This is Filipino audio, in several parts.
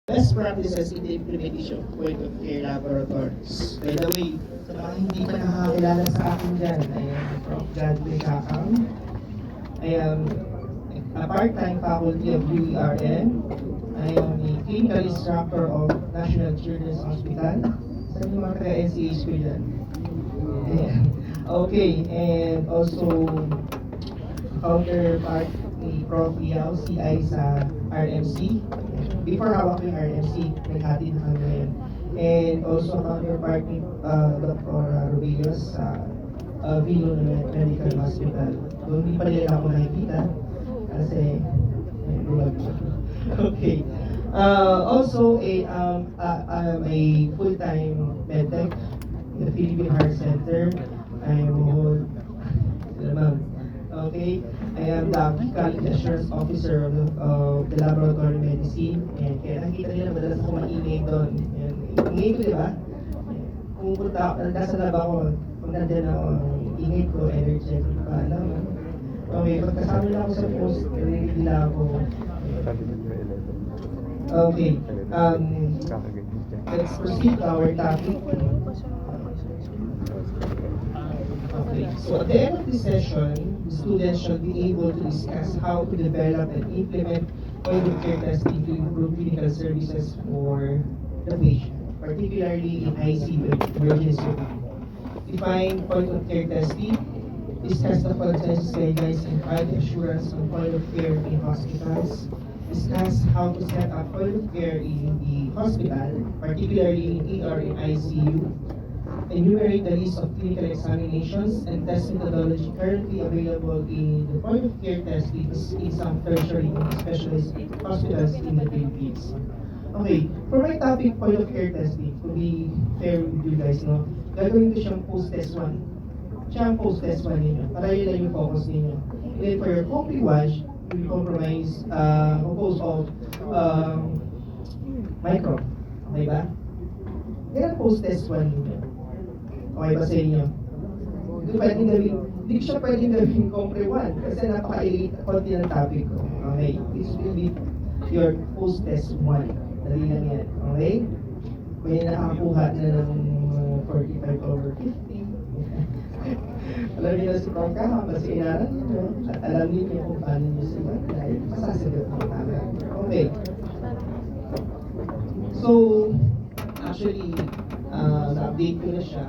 Best practices in the implementation of point-of-care laboratories. By the way, sa mga hindi pa nakakilala sa akin dyan, I am Prof. Godwin Kakang. I am a part-time faculty of UERN. I am a clinical instructor of National Children's Hospital. Saan yung mga taga-NCH ko dyan? Ayan. Okay, and also counterpart ni Prof. Yao, CI sa RMC. Before hawak ko yung RMC, naghati na kami ngayon. And also counterpart ni Dr. Rubilos sa Vilo Medical Hospital. So hindi pa nila ako nakikita kasi may bulag siya. Okay. Also, I'm a full-time medtech in the Philippine Heart Center. I'm okay. I am the Quality Assurance Officer of the Laboratory Medicine. And kaya nakita nila madalas ako maingay doon. Ingay ko, di ba? Kung punta ako, nasa lab ako, pag nandyan ako, ingay ko, energetic pa. Alam mo? Okay, pagkasama nila ako sa post, nila ako. Okay. Let's proceed to our topic. Okay, so at the end of this session, the students should be able to discuss how to develop and implement point-of-care testing to improve clinical services for the patient, particularly in ICU emergency room. Define point-of-care testing, discuss the consensus guidelines and quality assurance on point-of-care in hospitals, discuss how to set up point-of-care in the hospital, particularly in ER and ICU, enumerate the list of clinical examinations and test methodology currently available in the point-of-care testing in some tertiary and specialist hospitals in the Philippines. Okay, for my topic, point-of-care testing, to be fair with you guys, no, gagawin ko siyang post-test 1. Siya ang post-test 1 ninyo, para yun lang yung focus ninyo. And then for your compre-wash, we compose of micro. Okay ba? Yan ang post-test 1 ninyo. Okay ba sa inyo? Hindi ko siya pwedeng gawin compre 1 kasi napaka-elite konti ng topic ko. Okay? This will be your post-test 1. Dali lang yan. Okay? May nakakuha na ng 45 over 50. Alam niyo na si Prof. Kaha kasi inaral niyo at alam niyo kung paano niyo sila dahil masasagot ang tama. Okay. So, actually, na-update ko na siya.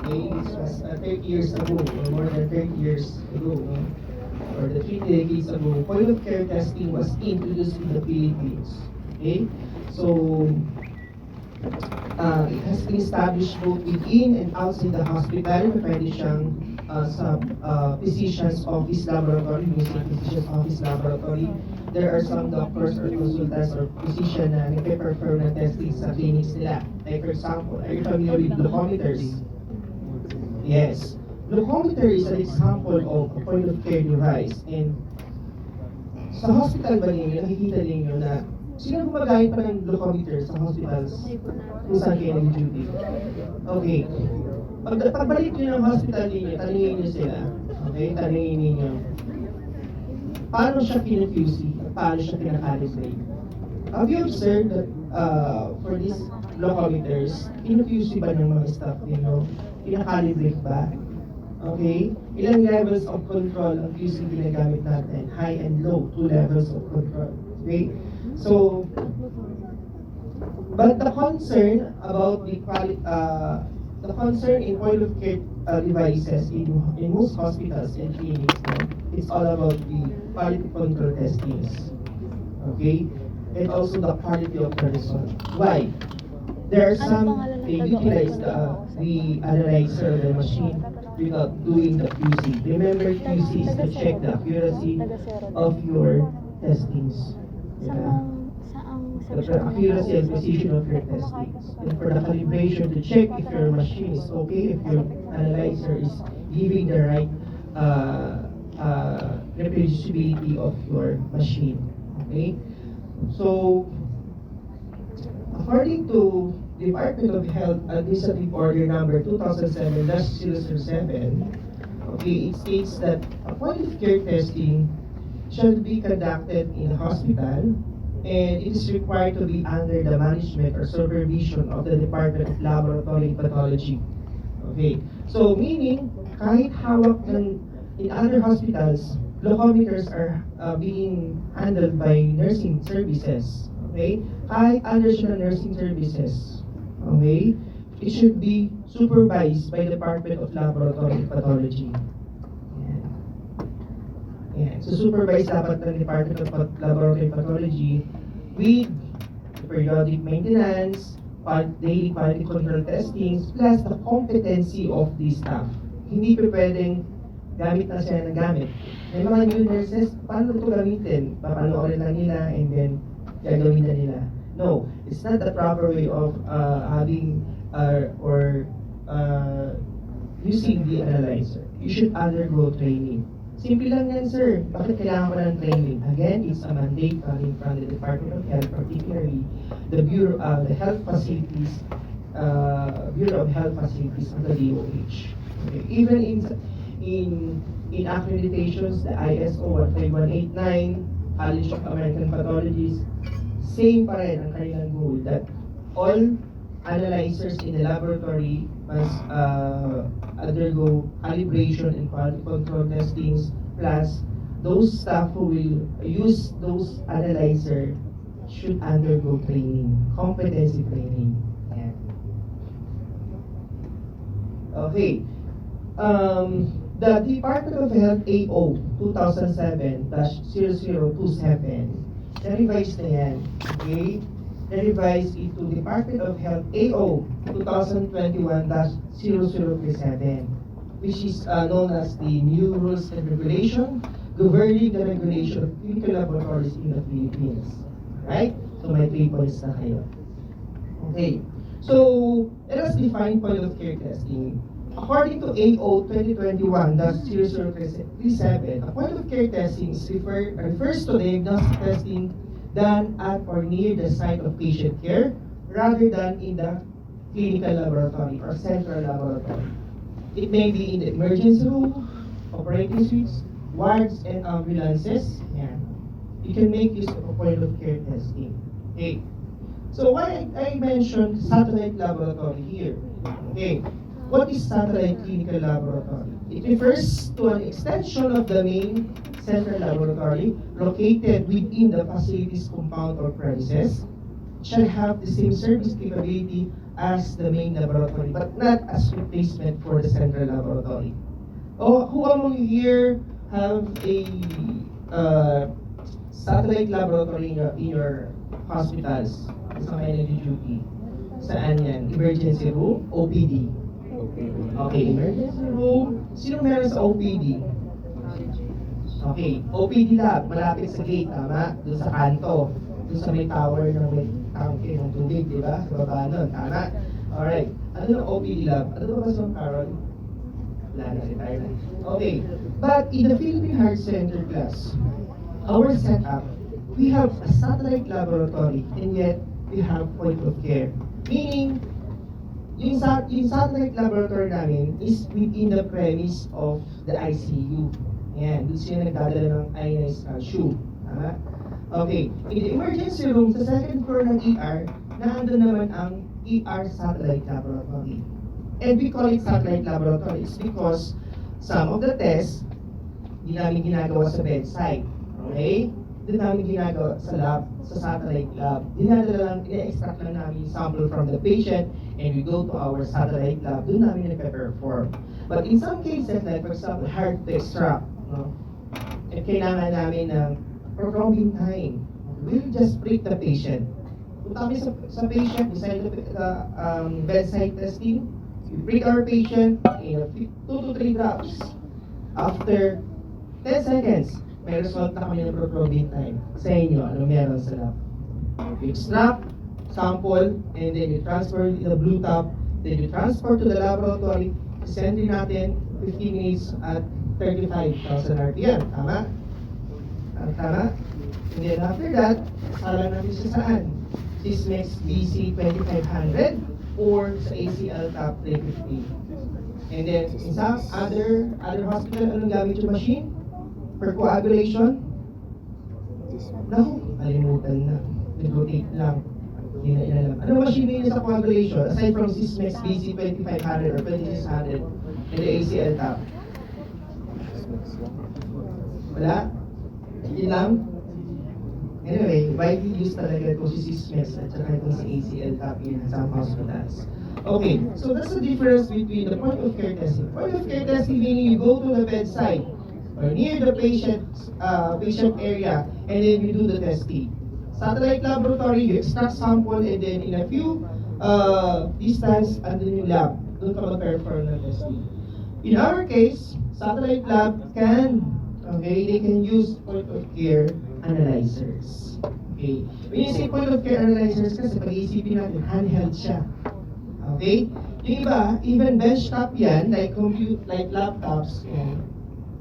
Okay, this was 30 years ago, or more than 30 years ago, no? Or the 3 decades ago, point-of-care testing was introduced in the Philippines. Okay, so it has been established both within and outside the hospital. Pwede siyang sa physician's office laboratory, using physician's office laboratory. There are some doctors or consultants or physician na nagpe-perform ng testing sa clinics nila. Like for example, are you familiar with glucometers? Yes. Glucometer is an example of a point-of-care device. And sa hospital ba ninyo, nakikita ninyo na sino gumagamit pa ng glucometer sa hospitals kung saan kayo nag-duty? Okay. Pagbalik nyo ng hospital ninyo, tanungin nyo sila. Okay? Tanungin ninyo. Paano siya pinag-QC? Paano siya pinag-calibrate? Have you observed that for these glucometers, pinag-QC ba ng mga staff ninyo? Pinag-calibrate ba? Okay? Ilang levels of control ang QC ginagamit natin? High and low, 2 levels of control. Okay? So, but the concern about the concern in point-of-care devices in most hospitals and clinics, no, it's all about the quality control testings. Okay? And also the quality of the result. Why? There are some, they utilize the analyzer of the machine without doing the QC. Remember, QC is to check the accuracy of your testings. The accuracy and precision of your testings. And for the calibration to check if your machine is okay, if your analyzer is giving the right reproducibility of your machine. Okay? So, according to Department of Health Administrative Order number 2007-007, okay, it states that a point-of-care testing should be conducted in a hospital and it is required to be under the management or supervision of the Department of Laboratory and Pathology. Okay, so meaning, kahit hawak ng, in other hospitals, glucometers are being handled by nursing services. Okay, kahit under siya ng nursing services, okay, it should be supervised by Department of Laboratory and Pathology. Yan. So supervise dapat ng Department of Laboratory Pathology with periodic maintenance, daily quality control testings, plus the competency of the staff. Hindi pa pwedeng gamit na siya ng gamit. May mga new nurses, paano ito gamitin? Papanoorin lang nila and then gagawin na nila. No, it's not the proper way of having using the analyzer. You should undergo training. Simple lang yan, sir. Bakit kailangan ko ng training? Again, it's a mandate coming from the Department of Health, particularly the Bureau of the Health Facilities, Bureau of Health Facilities of the DOH. Okay. Even in accreditations, the ISO 15189, College of American Pathologists, same pa rin ang kanilang goal that all analyzers in the laboratory must undergo calibration and quality control testings, plus those staff who will use those analyzer should undergo training, competency training. Yeah. Okay. The Department of Health AO 2007-0027, na-revise na yan. Okay? Na-revise into Department of Health AO 2021-0037, which is known as the new rules and regulation governing the regulation of clinical laboratories in the Philippines. Right? So may 3 points na kayo. Okay. So, let us define point of care testing. According to AO 2021-0037, a point of care testing refers to diagnostic testing done at or near the site of patient care rather than in the clinical laboratory or central laboratory. It may be in the emergency room, operating suites, wards, and ambulances. Yeah. You can make use of a point of care testing. Okay. So why I mentioned satellite laboratory here? Okay. What is satellite clinical laboratory? It refers to an extension of the main central laboratory located within the facility's compound or premises. It shall have the same service capability as the main laboratory, but not as replacement for the central laboratory. Oh, who among you here have a satellite laboratory in your hospitals? Sa kayo nag-duty? Saan yan? Emergency room? OPD? Okay, emergency room. Sino meron sa OPD? Okay, OPD lab, malapit sa gate, tama? Doon sa kanto. Doon sa may tower ng may tangke ng tubig, di ba? Sa baba nun, tama? Alright, ano yung OPD lab? Ano ba sa Carol? Wala na, retire na. Okay, but in the Philippine Heart Center class, our setup, we have a satellite laboratory and yet we have point of care. Meaning, yung satellite laboratory namin is within the premise of the ICU. Ayan, doon sila nagdadala ng ionized calcium. Tama? Okay, in the emergency room, sa second floor ng ER, nandun naman ang ER satellite laboratory. And we call it satellite laboratories because some of the tests, di namin ginagawa sa bedside. Okay? Doon namin ginagawa sa lab, sa satellite lab. Ina-extract lang namin yung sample from the patient and we go to our satellite lab. Doon namin nagpe-perform. But in some cases, like for example, heart to extract, no? At kailangan namin ng prothrombin time. We'll just prick the patient. Punta kami sa patient, beside the bedside testing, we prick our patient in 2 to 3 drops. After 10 seconds, may result na kami ng prothrombin time. Sa inyo, ano meron sa lab? You extract, sample, and then you transfer the blue top, then you transport to the laboratory, send din natin 15 minutes at 35,000 RPM. Tama? Tama? And then after that, sala natin siya saan? Sysmex BC 2500 or sa ACL Top 350. And then, in some other hospital, anong gamit yung machine? For coagulation? No, kalimutan na. nag-rotate lang. Hindi na inalam. Anong machine yun sa coagulation? Aside from Sysmex BC 2500 or 2600 and the ACL tap? Wala? Yun lang? Anyway, widely used talaga ito si Sysmex at saka itong si ACL tap in some hospitals. Okay, so that's the difference between the point of care testing. Point of care testing meaning you go to the bedside or near the patient area and then you do the testing. Satellite laboratory, you extract sample and then in a few distance andun yung lab. Doon ka mag-perform ng testing. In our case, satellite lab they can use point of care analyzers. Okay. When you say point of care analyzers, kasi pag-iisipin natin, handheld siya. Okay? Yung iba, even benchtop yan, like laptops,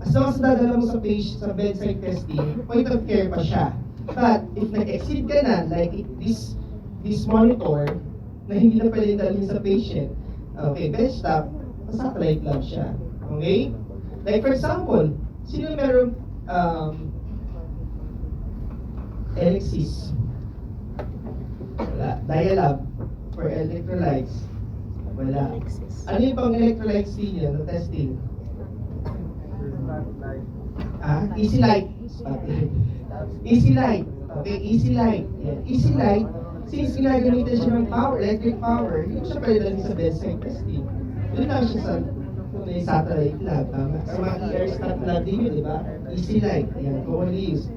as long as dadala mo sa bedside testing, point of care pa siya. But, if nag-exceed ka na, like this monitor, na hindi na pwede dalhin sa patient, okay, benchtop, satellite lab siya. Okay? Like for example, sino merong Elixis? Wala. Dialab for electrolytes? Wala. Ano yung pang electrolytes niya na testing? Easy Light. Easy Light. Okay, Easy Light. Yeah. Easy Light, since ginagamitan siya ng power, electric power, hindi siya pwede lang sa bedside testing. Doon lang siya sa may satellite lab. Sa mga ER-STAT lab din yun, di ba? Easy Light. Ayan, commonly used.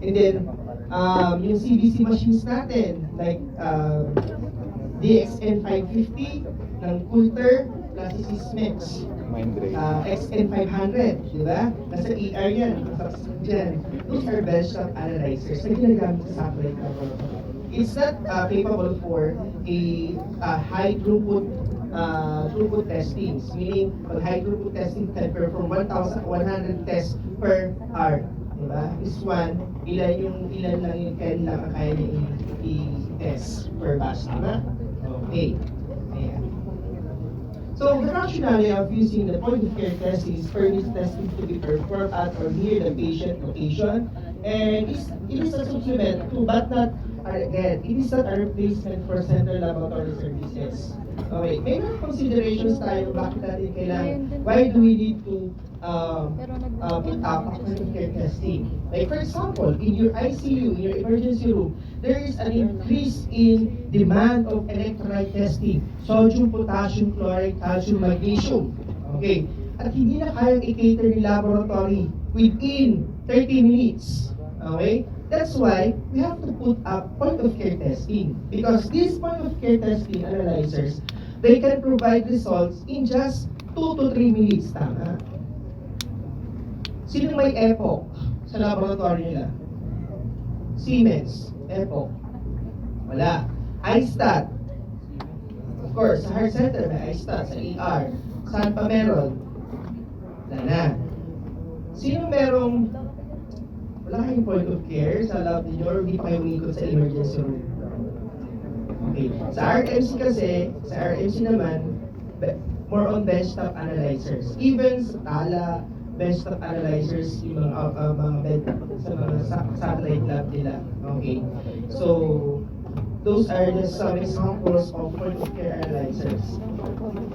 And then, yung CBC machines natin, like DXN 550 ng Coulter, plus Sysmex. XN 500, di ba? Nasa ER yan, dyan. Those are benchtop analyzers na ginagamit sa satellite laboratory. It's not capable for a high throughput testings, meaning pag high throughput testing can perform 1,100 tests per hour. Diba? This one, ilan lang yung kaya niya i-test per batch, diba? Okay. Ayan. So, the rationale of using the point of care testing is for this testing to be performed at or near the patient location, and it is a supplement to, but not, again, it is not a replacement for central laboratory services. Okay, may mga considerations tayo bakit natin kailangan, why do we need to put up a point of care testing? Like for example, in your ICU, in your emergency room, there is an increase in demand of electrolyte testing. Sodium, potassium, chloride, calcium, magnesium. Okay, at hindi na kayang i-cater ni laboratory within 30 minutes. Okay? That's why we have to put up point of care testing, because these point of care testing analyzers, they can provide results in just 2 to 3 minutes. Tama? Sino may Epoch sa laboratory nila? Siemens, Epoch. Wala. iStat. Of course, sa heart center may iStat, sa ER. Saan pa meron? Wala na. Sino merong wala kayong point of care sa lab ninyo or hindi pa kayo umikot sa emergency room? Okay. Sa RMC kasi, sa RMC naman, more on benchtop analyzers. Even sa Tala, benchtop analyzers, yung sa mga satellite lab nila. Okay. So, those are just some examples of point of care analyzers.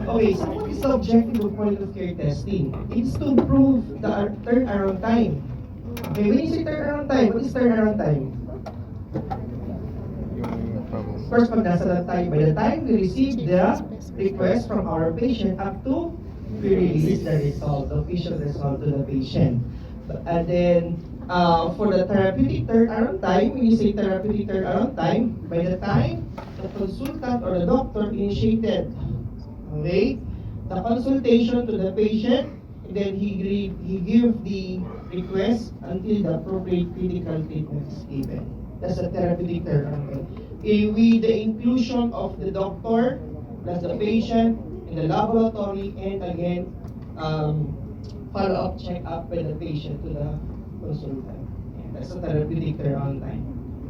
Okay, so what is the objective of point of care testing? It's to improve the turnaround time. Okay, when you say turnaround time, what is turnaround time? First, pag nasa lang tayo, by the time we receive the request from our patient up to we release the result, the official result to the patient. And then, for the therapeutic turnaround time, when you say therapeutic turnaround time, by the time the consultant or the doctor initiated, okay, the consultation to the patient, and then he give the request until the appropriate critical treatment is given. That's a therapeutic turnaround time. With the inclusion of the doctor, plus the patient, in the laboratory, and again, follow-up check-up by the patient to the consultant. That's a therapeutic turnaround time.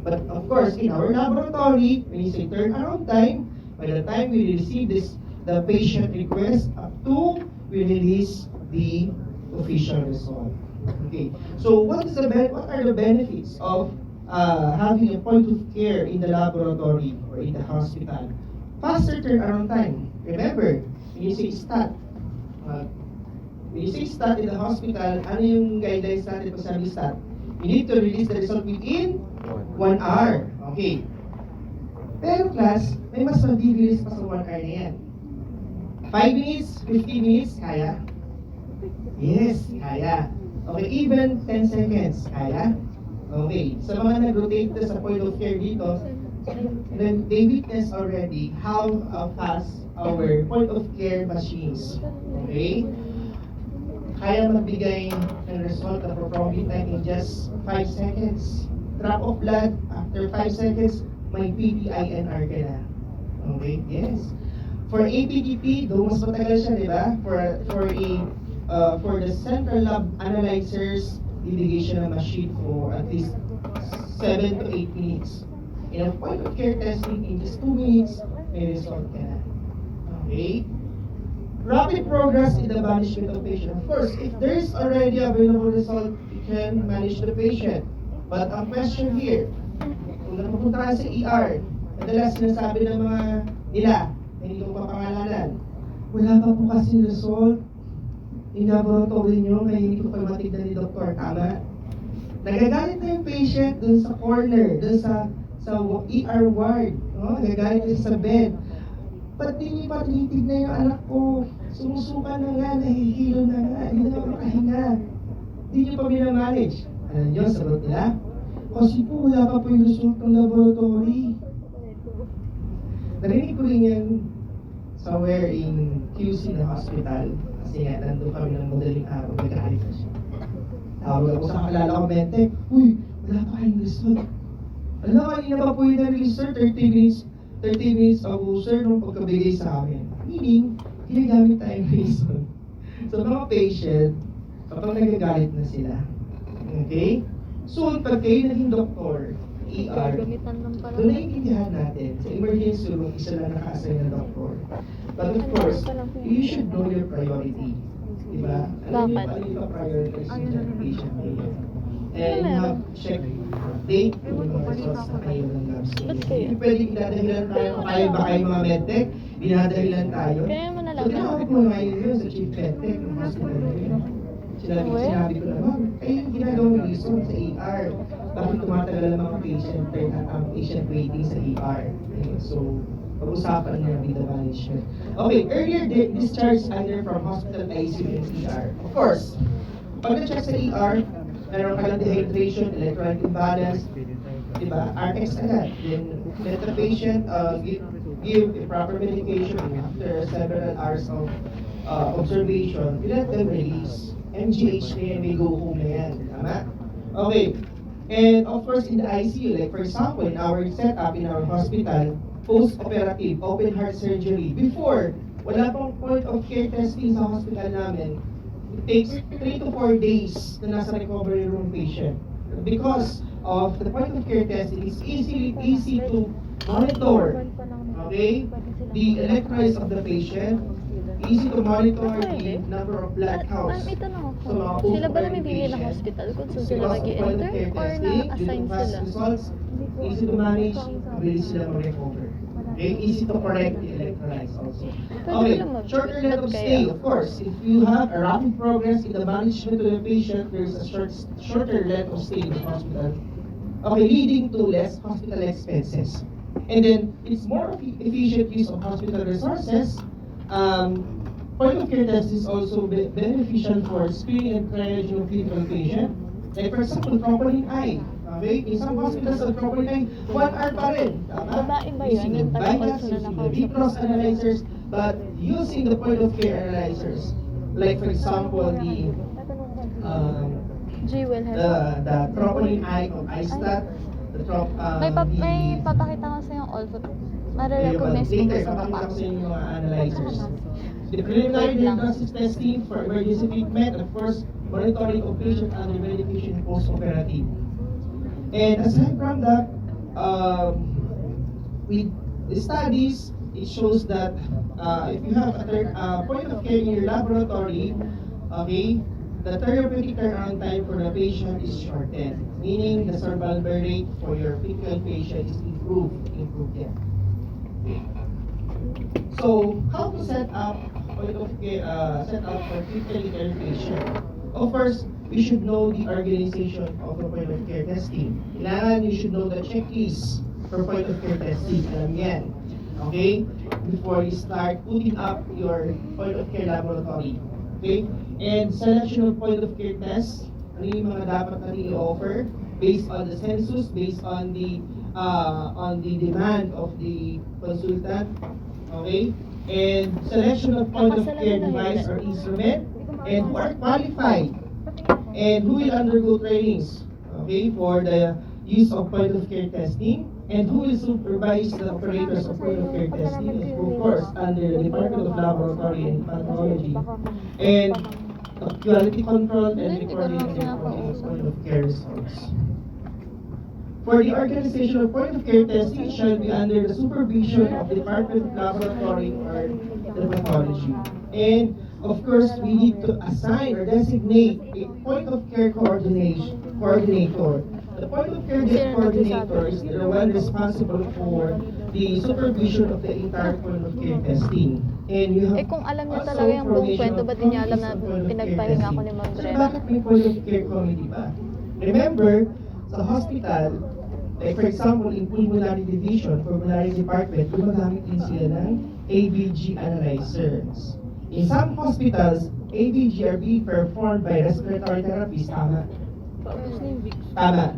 But of course, in our laboratory, when you say turnaround time, by the time we receive the patient request up to we release the official result. Okay. So what are the benefits of having a point of care in the laboratory or in the hospital, faster turnaround time. Remember, when you say stat, uh, when you say stat in the hospital, ano yung guidelines natin pag sabi stat? You need to release the result within 1 hour. Okay. Pero class, may mas mabibilis pa sa 1 hour na yan. 5 minutes, 15 minutes, kaya? Yes, kaya. Okay, even 10 seconds, kaya? Okay, sa mga nag-rotate na sa point of care dito, then they witness already how fast our point of care machines. Okay? Kaya magbigay ng result na probably time in just 5 seconds. Drop of blood, after 5 seconds, may PPINR ka na. Okay? Yes. For APDP, though mas matagal siya, di ba? For the central lab analyzers, bibigay siya ng machine for at least 7 to 8 minutes. In a point of care testing, in just 2 minutes, may result ka na. Okay? Rapid progress in the management of patient. Of course, if there is already available result, you can manage the patient. But ang question here, kung napupunta ka sa ER, madalas sinasabi ng mga nila, na hindi ko papangalanan, wala pa po kasi result in laboratory nyo, kaya hindi ko pa matignan ni doktor. Tama? Nagagalit na yung patient dun sa corner, dun sa ER ward. No? Nagagalit na sa bed. Ba't di niyo pa tinitignan yung anak ko? Sumusuka na nga, nahihilo na nga, hindi na makahinga. Di niyo pa minamanage. Alam niyo, sagot nila? Kasi po, wala pa po yung result ng laboratory. Narinig ko rin yan somewhere in QC na hospital. Kasi nga, nandun kami ng madaling araw, nag-aalit na siya. Tawag ako sa kalala ko, Mente, uy, wala pa kayong result. Alam mo, kanina pa po yung na-release, sir, 30 minutes ago, sir, nung pagkabigay sa amin. Meaning, ginagamit tayong reason. So, mga patient, kapag nagagalit na sila, okay? Soon, pag kayo naging doktor, ER, doon naiintindihan natin, sa emergency room, isa lang naka-assign na doktor. But of course, you should know your priority. Diba? Alam niyo pa rin yung prioritize yung patient ngayon. And you have check date yung mga results na kayo ng labs. Hindi pwedeng dinadahilan tayo, kaya ba kayo mga medtech? Dinadahilan tayo. So, tinawag mo ngayon yun sa chief medtech ng hospital na yun. Sinabi ko naman, ay ginagawang reason sa ER. Bakit tumatagal ang mga patient at ang patient waiting sa ER? Okay, so, pag-usapan niya with the management. Okay, earlier discharge either from hospital, ICU, and ER. Of course, pag na-check sa ER, meron ka lang dehydration, electrolyte imbalance, diba? RX agad. Then, let the patient give the proper medication after several hours of observation, you let them release. MGH na yan, may go home na yan. Tama? Okay. And of course, in the ICU, like for example, in our setup in our hospital, post-operative, open heart surgery. Before, wala pang point of care testing sa hospital namin. It takes 3 to 4 days na nasa recovery room patient. Because of the point of care testing, it's easy to monitor, okay, the electrolytes of the patient, easy to monitor the number of blood counts. So, Sila ba namibigay ng hospital kung saan sila mag-i-enter or na-assign sila? Results, easy to manage, mabilis sila mag-recover. Okay, easy to correct the electrolytes also. Okay, shorter length of stay, of course. If you have a rapid progress in the management of the patient, there's a shorter length of stay in the hospital. Okay, leading to less hospital expenses. And then, it's more efficient use of hospital resources. Point of care test is also beneficial for screening and triage of clinical patient. Like for example, troponin I. Okay, in some hospitals, ang troponin I, 1 hour pa rin. Tama? Babae ba yun? Using the Yung taga BICAS, also na using the VCROS analyzers, but using the point of care analyzers. Like for example, the Jewel has. the troponin I of ISTAT, May papakita ko sa yung also. Mare-recognize ko later, sa papakita ko mapa. sa inyo yung mga analyzers. The preliminary diagnosis testing for emergency treatment, of course, monitoring of patient under medication post-operative. And aside from that, with the studies, it shows that if you have a point of care in your laboratory, okay, the therapeutic turnaround time for the patient is shortened. meaning the survival rate for your critical patient is improved. Yan. So, how to set up point of care, set up for critically ill patient? Of course, we should know the organization of the point of care testing. Kailangan you should know the checklist for point of care testing. Alam yan. Okay? Before you start putting up your point of care laboratory. Okay? And selection of point of care tests. Ano yung mga dapat natin i-offer based on the census, based on the demand of the consultant. Okay? And selection of point of care device or instrument, and who are qualified, and who will undergo trainings, okay, for the use of point of care testing, and who will supervise the operators of point of care testing, of course, under the Department of Laboratory and Pathology, and quality control and recording and reporting of point of care results. For the organization of point of care testing shall be under the supervision of the Department of Laboratory or the Pathology. And of course, we need to assign or designate a point of care coordinator. The point of care coordinator is the one responsible for the supervision of the entire point of care testing. And you have Kung alam niya also talaga yung buong formation kwento, of ba't di niya alam na committees of point of care pinagpahinga ako testing. ni Ma'am So Dren? bakit may point of care committee ba? Remember, sa hospital, like for example, in pulmonary division, pulmonary department, gumagamit din sila ng ABG analyzers. In some hospitals, ABG are being performed by respiratory therapists. Tama? Tama.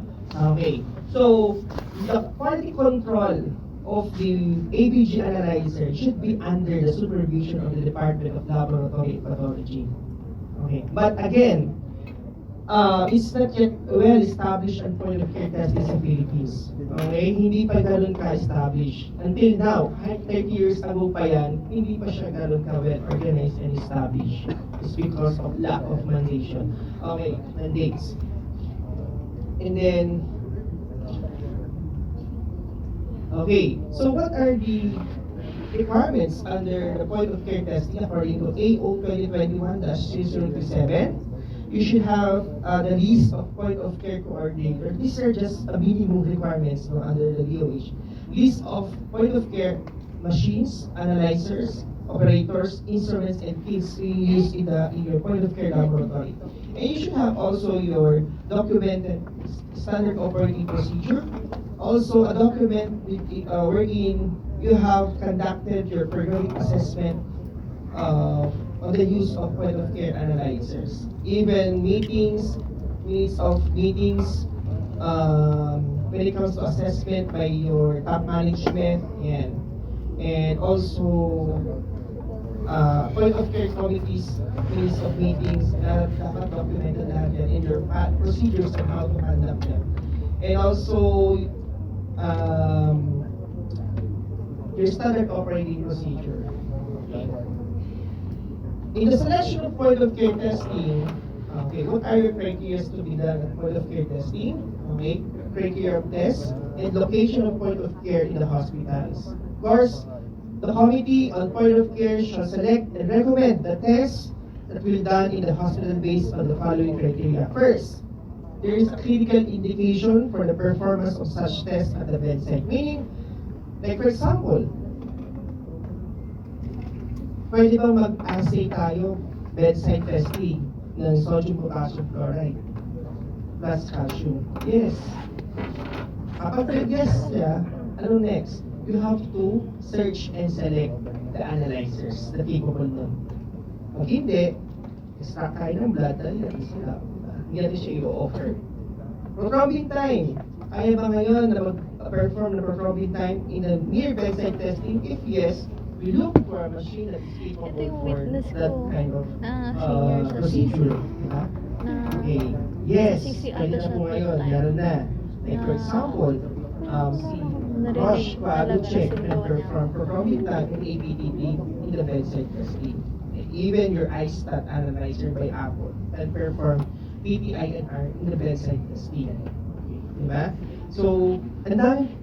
Okay. So, the quality control of the ABG analyzer should be under the supervision of the Department of Laboratory and Pathology. Okay. But again, it's not yet well established ang point of care testing sa Philippines. Okay? Hindi pa ganun ka-established. Until now, 30 years ago pa yan, hindi pa siya ganun ka-well organized and established. It's because of lack of mandation. Okay, mandates. And then, okay, so what are the requirements under the point of care testing according to AO 2021-0027? You should have the list of point of care coordinator. These are just a minimum requirements under the DOH. List of point of care machines, analyzers, operators, instruments, and kits being used in your point of care laboratory. And you should have also your documented standard operating procedure. Also a document wherein you have conducted your periodic assessment on the use of point of care analyzers. Even minutes of meetings, when it comes to assessment by your top management, and also point of care committees, minutes of meetings, dapat documented lahat yan in your procedures on how to conduct them. And also, your standard operating procedure. Okay. In the selection of point of care testing, okay, what are your criteria to be done at point of care testing? Okay, criteria of test and location of point of care in the hospitals. Of course, the committee on point of care shall select and recommend the tests that will be done in the hospital based on the following criteria. First, there is a clinical indication for the performance of such tests at the bedside. Meaning, like for example, pwede bang mag-assay tayo bedside testing ng sodium potassium chloride plus calcium? Yes. Kapag yes siya, ano next? You have to search and select the analyzers na capable nun. Pag hindi, extract tayo ng blood, dahil natin sila. Hindi natin siya i-offer. Prothrombin time. Kaya ba ngayon na mag-perform ng prothrombin time in a near bedside testing? If yes, we look for a machine that is capable for that kind of procedure. Diba? Okay. Yes. Pwede na po ngayon. Meron na. Like for example, si Roche Qualuche can perform prothrombin time in ABTT in the bedside testing. And even your iStat analyzer by Apple can perform PTINR in the bedside testing. Diba? So, and then,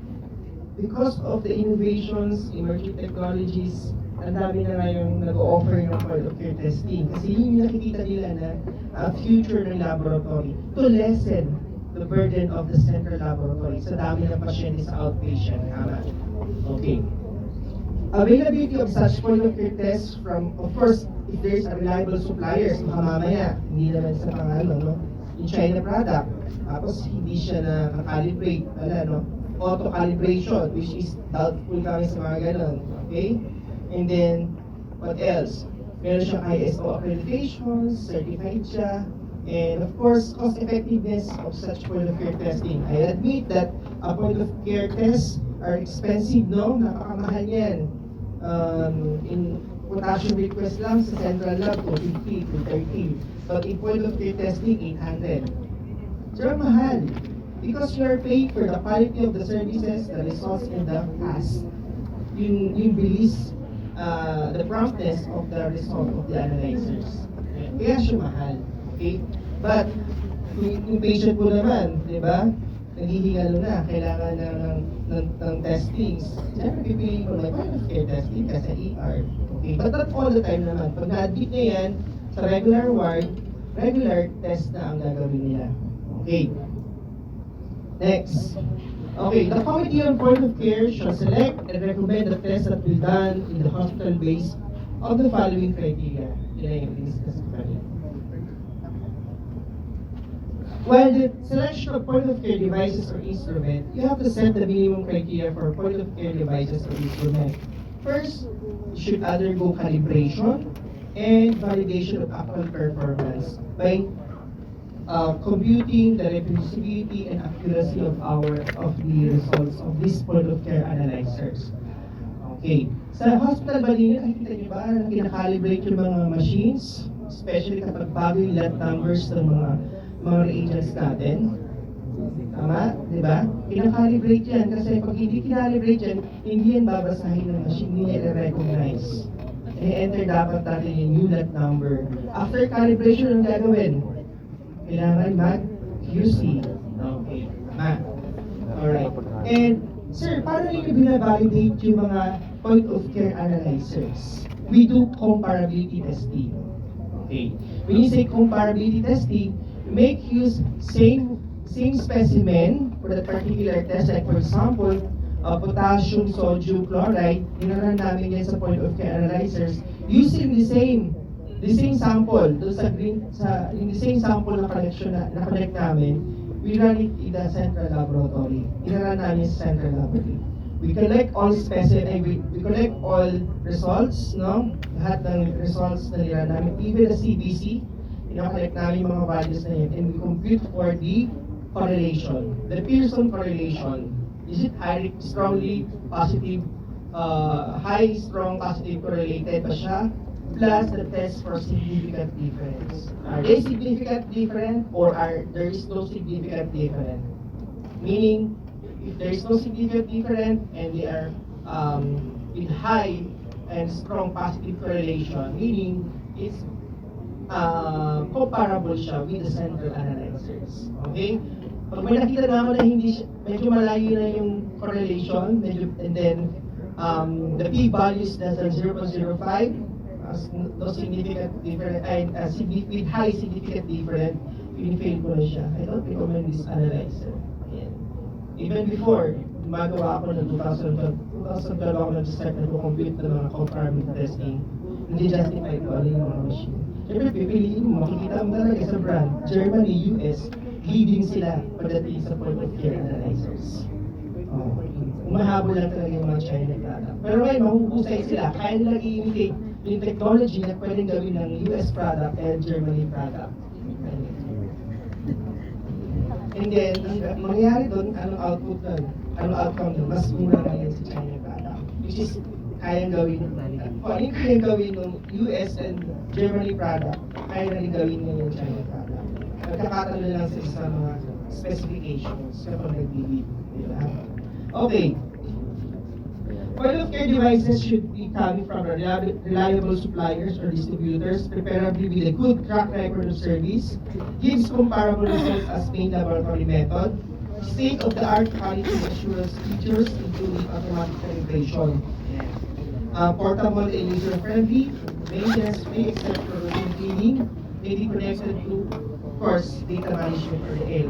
because of the innovations, emerging technologies, ang dami na ngayong nag-offer ng point of care testing. Kasi yun yung nakikita nila na future ng laboratory to lessen the burden of the central laboratory sa dami ng pasyente sa outpatient. Tama? Okay. Availability of such point of care tests from, of course, if there's a reliable suppliers, mamaya, hindi naman sa pangano, no? Yung China product, tapos hindi siya na-calibrate, no? Auto-calibration, which is doubtful kami sa mga ganon, okay? And then, what else? Meron siyang ISO accreditation, certified siya, and of course, cost effectiveness of such point of care testing. I admit that a point of care tests are expensive, no? Napakamahal yan. In potassium request lang sa central lab, 250 to 30. But in point of care testing, 800. So, mahal. Because you are paying for the quality of the services, the results, and the fast. Yung bilis, the promptness of the result of the analyzers. Kaya siya mahal. Okay? But, yung patient po naman, di ba? Naghihingalo na, kailangan ng testings. Siyempre, pipili ko na point of care testing kasi ER. Okay? But not all the time naman. Pag na-admit na yan, sa regular ward, regular test na ang gagawin nila. Okay. Next. Okay, the Committee on Point of Care shall select and recommend the tests that will be done in the hospital based on the following criteria. Yun na yung discuss natin. While the selection of point of care devices or instrument, you have to set the minimum criteria for point of care devices or instrument. First, it should undergo calibration and validation of actual performance by computing the reproducibility and accuracy of the results of this point of care analyzers. Okay. Sa hospital ba ninyo, nakikita niyo ba na kinakalibrate yung mga machines, especially kapag bago yung lot numbers ng mga reagents natin? Tama? Di ba? Kinakalibrate yan kasi pag hindi kinalibrate yan, hindi yan babasahin ng machine, hindi yan i-recognize. I-enter dapat natin yung new lot number. After calibration, ang gagawin? Kailangan mag-QC. Okay. Tama. Alright. And, sir, paano ninyo binavalidate yung mga point of care analyzers? We do comparability testing. Okay. When you say comparability testing, you make use same specimen for that particular test. Like for example, potassium, sodium, chloride, inaran namin yan sa point of care analyzers using the same sample, doon in the same sample na connect namin, we run it in the central laboratory. Inaran namin sa central laboratory. We collect all we collect all results, no? Lahat ng results na nila namin, even the CBC, ina-collect namin mga values na yun, and we compute for the correlation. The Pearson correlation, is it strongly positive, high, strong, positive correlated ba siya? Plus the test for significant difference. Are they significant different or there is no significant different? Meaning, if there is no significant different and they are with high and strong positive correlation, meaning it's comparable siya with the central analyzers. Okay? Pag may nakita naman na medyo malayo na yung correlation, and then the p-value is less than 0.05, no significant different, with high significant different, pinifail ko na siya. I don't recommend this analyzer. Ayan. Even before, gumagawa ako ng 2012 ako nag-start na compute ng mga comparative testing. Hindi justify ko ano yung mga machine. Siyempre, pipiliin mo, makikita mo talaga sa brand, Germany, US, leading sila pagdating sa point of care analyzers. Umahabol lang talaga yung mga China product. Pero ngayon, mahuhusay sila. Kaya nila i-imitate yung technology na pwedeng gawin ng US product and Germany product. And then, ang mangyayari doon, anong output doon? Anong outcome doon? Mas mura na yun sa China product. Which is, kayang gawin ng kung ano yung kayang gawin ng US and Germany product, kaya na rin gawin ng China product. Nagkakatalo lang sa mga specifications kapag nag-believe. Okay. Point of care devices should be coming from reliable suppliers or distributors, preferably with a good track record of service, gives comparable results as main laboratory method, state-of-the-art quality assurance features, including automatic calibration, portable and user-friendly, maintenance-free except for routine cleaning, may be connected to, of course, data management or the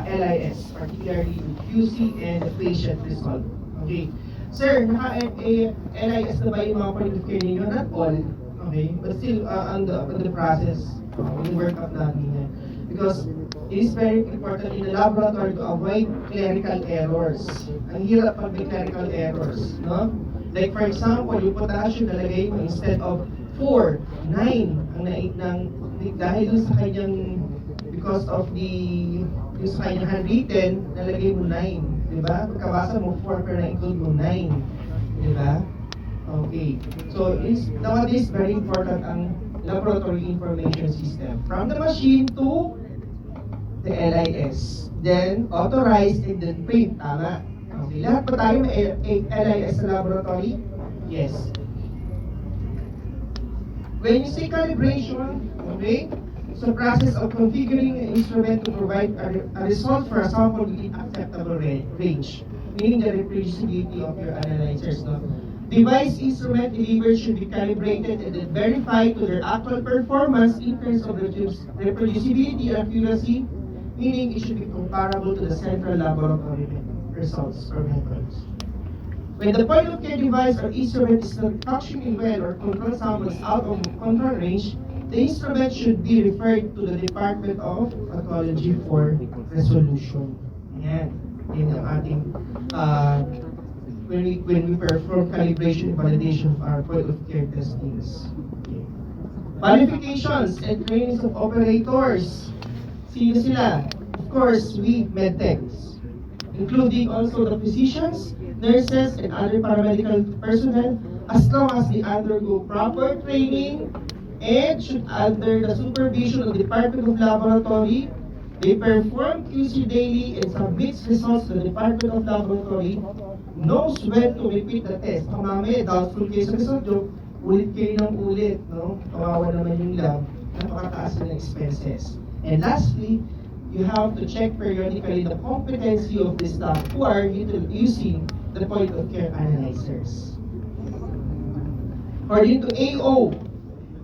LIS, particularly with QC and the patient result. Okay. Sir, naka-LIS na ba yung mga point of care ninyo? Not all. Okay. But still, on the process, work up natin yan. Because it is very important in the laboratory to avoid clerical errors. Ang hirap pag may clerical errors, no? Like for example, yung potassium nalagay mo instead of 4, 9 ang naik ng dahil dun sa kanyang because of the yung sa kanyang handwritten, nalagay mo 9, di ba? Pagkabasa mo 4 pero na-include mo 9, di ba? Okay. So nowadays very important ang laboratory information system from the machine to the LIS, then authorized and then print, tama? Okay, lahat ba tayo may LIS sa laboratory? Yes. When you say calibration, okay, it's the process of configuring an instrument to provide a result for a sample within acceptable range, meaning the reproducibility of your analyzers. No? Device instrument delivered should be calibrated and then verified to their actual performance in terms of reproducibility and accuracy, meaning it should be comparable to the central laboratory results or methods. When the point of care device or instrument is not functioning well or control sample is out of control range, the instrument should be referred to the Department of Pathology for resolution. Yan. Yan ang ating when we perform calibration and validation of our point of care testings. Okay. Qualifications and trainings of operators. Sino sila? Of course, we medtechs, including also the physicians, nurses, and other paramedical personnel, as long as they undergo proper training and should under the supervision of the Department of Laboratory. They perform QC daily and submits results to the Department of Laboratory, knows when to repeat the test. Kung mamaya, doubtful kayo sa result nyo, ulit kayo ng ulit, no? Kawawa naman yung lab, napakataas ng expenses. And lastly, you have to check periodically the competency of the staff who are using the point of care analyzers. According to AO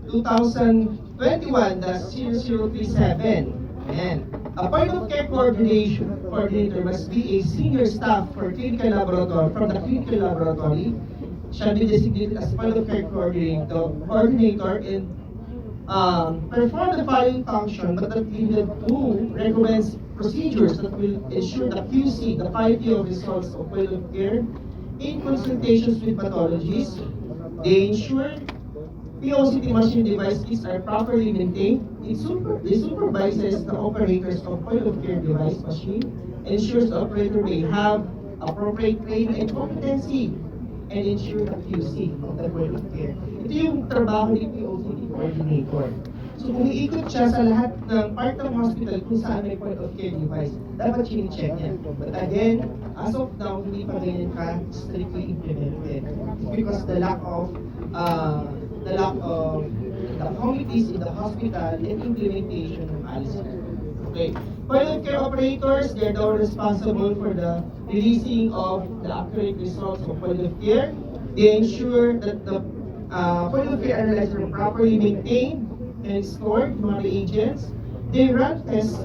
2021-0037, a point of care coordinator must be a senior staff for clinical laboratory from the clinical laboratory, shall be designated as point of care coordinator and perform the following function, but that limited to recommends procedures that will ensure the QC, the quality of results of point of care in consultations with pathologists. They ensure POCT machine device kits are properly maintained. It supervises the operators of point of care device machine, ensures the operator may have appropriate training and competency, and ensure the QC of the point of care. Ito yung trabaho ni POCT coordinator. So kung iikot siya sa lahat ng part ng hospital kung saan may point of care device, dapat chine-check niya. But again, as of now, hindi pa ganyan ka strictly implemented. Because the lack of the committees in the hospital and implementation ng ALICE. Okay. Point of care operators, they're now responsible for the releasing of the accurate results of point of care. They ensure that the point of care analyzers are properly maintained and stored mga reagents. They run tests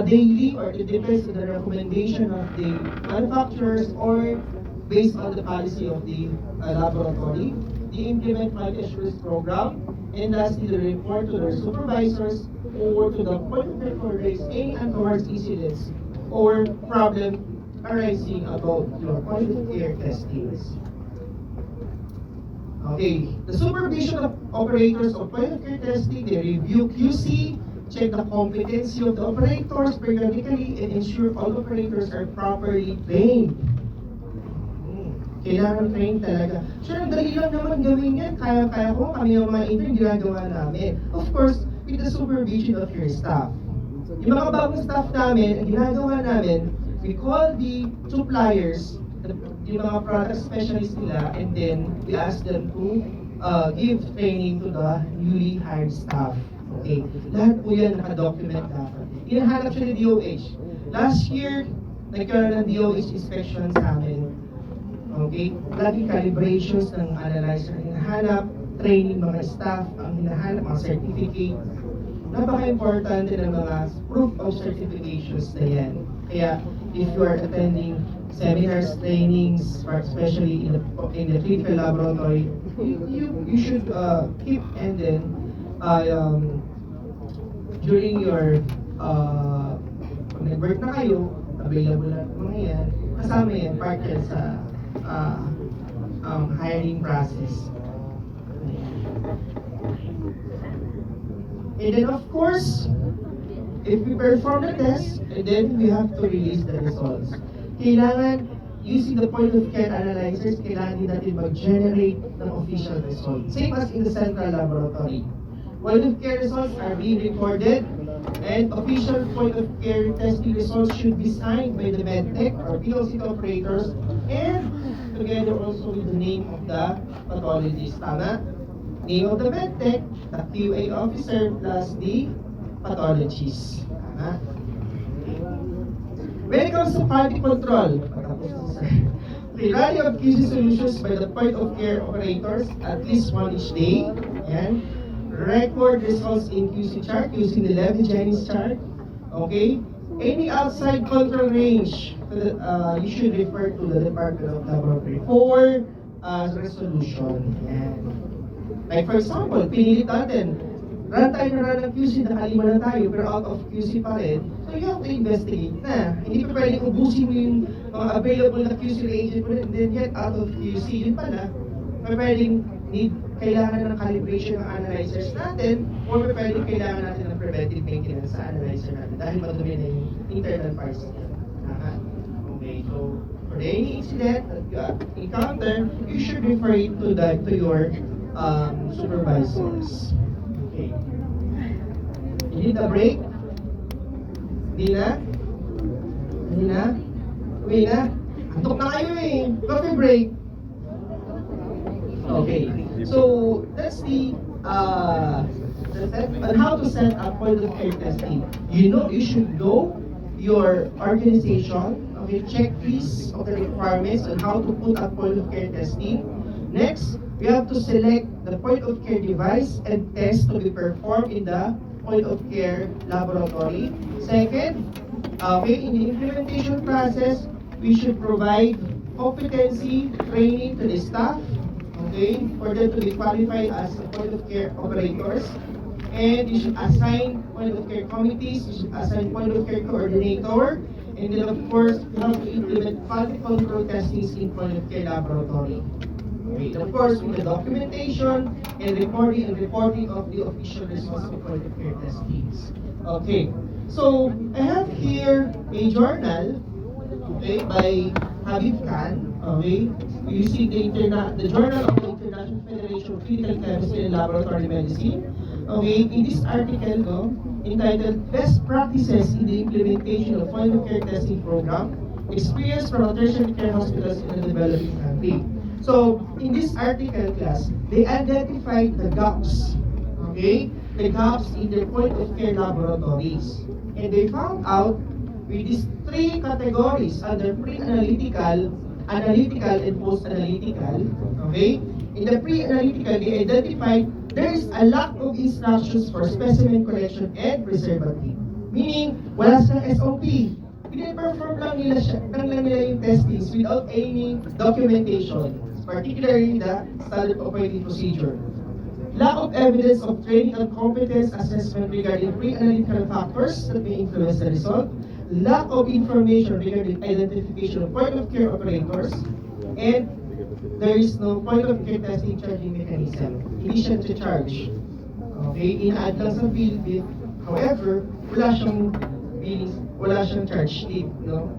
daily or it depends on the recommendation of the manufacturers or based on the policy of the laboratory. They implement quality assurance program, and lastly, they report to their supervisors or to the point of care coordinators any untoward incidents or problem arising about your point of care testings. Okay, the supervision of operators of point of care testing, they review QC, check the competency of the operators periodically, and ensure all operators are properly trained. Kailangan train talaga. Sure, ang dali lang naman gawin yan. Kaya ko, kami yung mga intern, ginagawa namin. Of course, with the supervision of your staff. Yung mga bagong staff namin, ang ginagawa namin, we call the suppliers, yung mga product specialists nila, and then we ask them to give training to the newly hired staff. Okay? Lahat po yan nakadocument dapat. Hinahanap siya ni DOH. Last year, nagkaroon ng DOH inspection sa amin. Okay? Laging calibrations ng analyzer. Hinahanap, training mga staff, ang hinahanap, mga certificate, napaka-importante ng mga proof of certifications na yan. Kaya, if you are attending seminars, trainings, especially in the clinical laboratory, you should keep, and then during your pag nag-work na kayo, available na mga yan, kasama yan, part yan sa hiring process. And then of course, if we perform the test, and then we have to release the results. Kailangan, using the point of care analyzers, kailangan din natin mag-generate ng official results. Same as in the central laboratory. Point of care results are being recorded, and official point of care testing results should be signed by the medtech or POC operators, and together also with the name of the pathologist. Tama? Name of the medtech, the QA officer, plus the pathologist. Tama? When it comes to quality control, the running of QC solutions by the point of care operators at least one each day, and record results in QC chart using the Levy-Jennings chart. Okay? Any outside control range, you should refer to the Department of Laboratory for resolution. And, like for example, pinilit natin, run tayo na run ng QC, nakalima na tayo, pero out of QC pa rin. So you have to investigate na. Hindi pa pwedeng ubusin mo yung mga available na QC reagent mo and then yet out of QC. Yun pala, pwedeng kailangan ng calibration ng analyzers natin, or pwedeng kailangan natin ng preventive maintenance sa analyzer natin dahil madumi na yung internal parts niya. Okay, so for any incident that you encounter, you should refer it to your supervisors. Okay. You need a break? Hindi na? Hindi na? Uwi na? Antok na kayo eh. Coffee break. Okay. So that's the on how to set up point of care testing. You should know your organization, okay, checklist of the requirements on how to put up point of care testing. Next, we have to select the point of care device and test to be performed in the point of care laboratory. Second, okay, in the implementation process, we should provide competency training to the staff, okay, for them to be qualified as point of care operators. And you should assign point of care committees, you should assign point of care coordinator, and then of course, you have to implement quality control testings in point of care laboratory. Okay, and of course, with the documentation and reporting of the official results of point of care testings. Okay, so I have here a journal, okay, by Habib Khan, okay, using the Journal of the International Federation of Clinical Chemistry and Laboratory Medicine. Okay, in this article, no, entitled Best Practices in the Implementation of Point of Care Testing Program, Experience from Tertiary Care Hospitals in the Developing Country. So, in this article, class, they identified the gaps, okay, the gaps in their point of care laboratories. And they found out with these three categories under pre-analytical, analytical, and post-analytical, okay? In the pre-analytical, they identified there is a lack of instructions for specimen collection and preservative. Meaning, wala silang SOP. Piniperform lang nila yung testings without any documentation, particularly the standard operating procedure. Lack of evidence of training and competence assessment regarding pre-analytical factors that may influence the result. Lack of information regarding identification of point of care operators, and there is no point of care testing charging mechanism. Hindi siya to charge. Okay, ina-add lang sa bill. However, wala siyang charge slip, no?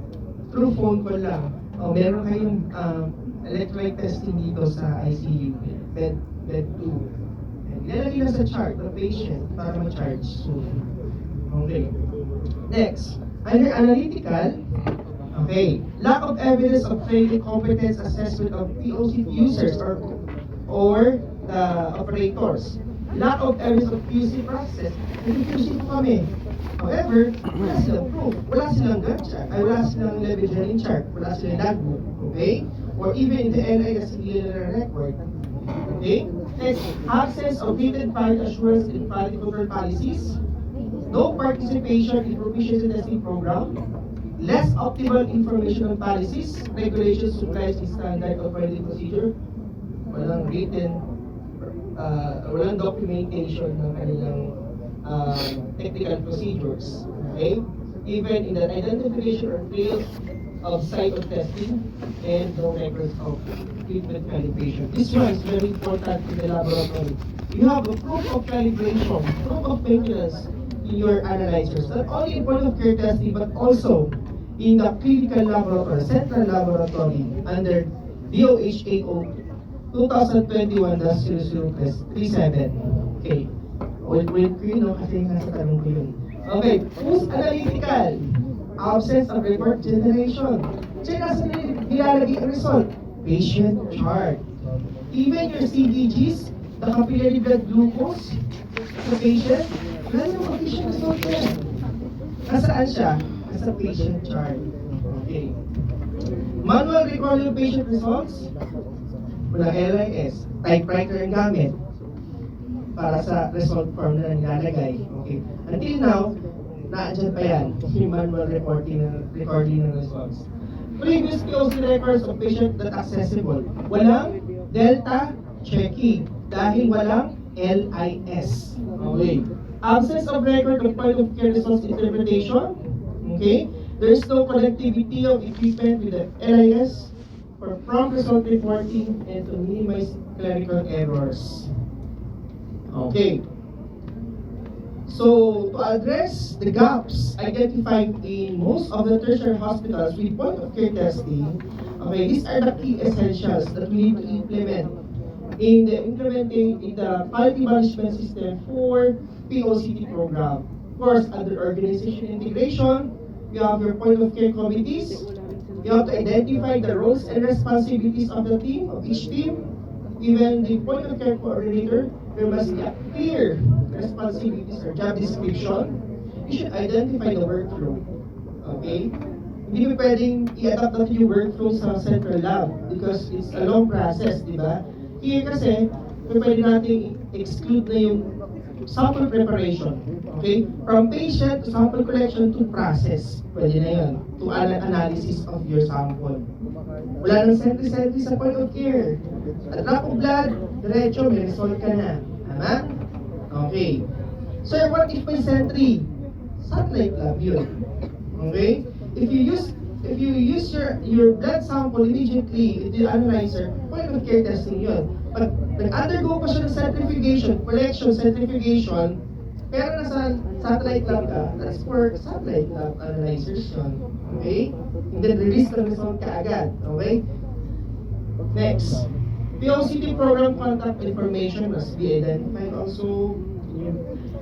Through phone call lang. Meron kayong electrolyte testing dito sa ICU, bed 2. Ilalagay lang sa chart ng patient para ma-charge soon. Okay. Next, under analytical, okay, lack of evidence of training competence assessment of POC users or the operators. Lack of evidence of QC process. Nag-QC po kami. However, wala silang proof. Wala silang Gantt chart. Wala silang Levy-Jennings chart. Wala silang logbook. Okay? Or even in the NI, kasi hindi nila record. Okay? Next, absence of dated quality assurance and quality control policies. no participation in proficiency testing program, less optimal information on policies, regulations, supplies, and standard operating procedure, walang written, walang documentation ng kanilang technical procedures. Okay? Even in the identification or field of site of testing and no records of equipment calibration. This one is very important in the laboratory. You have a proof of calibration, proof of maintenance in your analyzers, not only in point of care testing but also in the clinical laboratory, central laboratory under DOHAO 2021-0037. Okay. Wait ko yun, kasi nasa tanong ko yun. Okay, who's analytical? Absence of report generation. Check nasa nilalagay ang result. Patient chart. Even your CBGs, the capillary blood glucose sa patient, wala namang patient result yan. Nasaan siya? Nasa patient chart. Okay. Manual recording of patient results. Wala LIS. Typewriter ang gamit para sa result form na nilalagay. Okay. Until now, naandyan pa yan, yung manual recording ng results. Previous POC records of patient not accessible. Walang delta checking dahil walang LIS. Okay. Absence of record of point of care results interpretation. Okay. There is no connectivity of equipment with the LIS for prompt result reporting and to minimize clerical errors. Okay. So, to address the gaps identified in most of the tertiary hospitals with point of care testing, okay, these are the key essentials that we need to implement in the quality management system for POCT program. Of course, under organization integration, you have your point of care committees. You have to identify the roles and responsibilities of the team, of each team. Even the point of care coordinator, there must be a clear responsibilities or job description. You should identify the workflow. Okay? Hindi mo pwedeng i-adapt natin yung workflow sa central lab because it's a long process, di ba? Here kasi, pwede natin exclude na yung sample preparation. Okay? From patient to sample collection to process. Pwede na yun. To analysis of your sample. Wala nang sentry-sentry sa point of care. A drop of blood, diretso, may result ka na. Tama? Okay. Sir, what if may sentry? Satellite lab yun. Okay? If you use your blood sample immediately in the analyzer, point of care testing yun. But nag-undergo pa siya ng centrifugation, collection, centrifugation, pero nasa satellite lab ka, that's for satellite lab analyzers yun. Okay? And then release the result ka agad. Okay? Next. POCT program contact information must be identified also.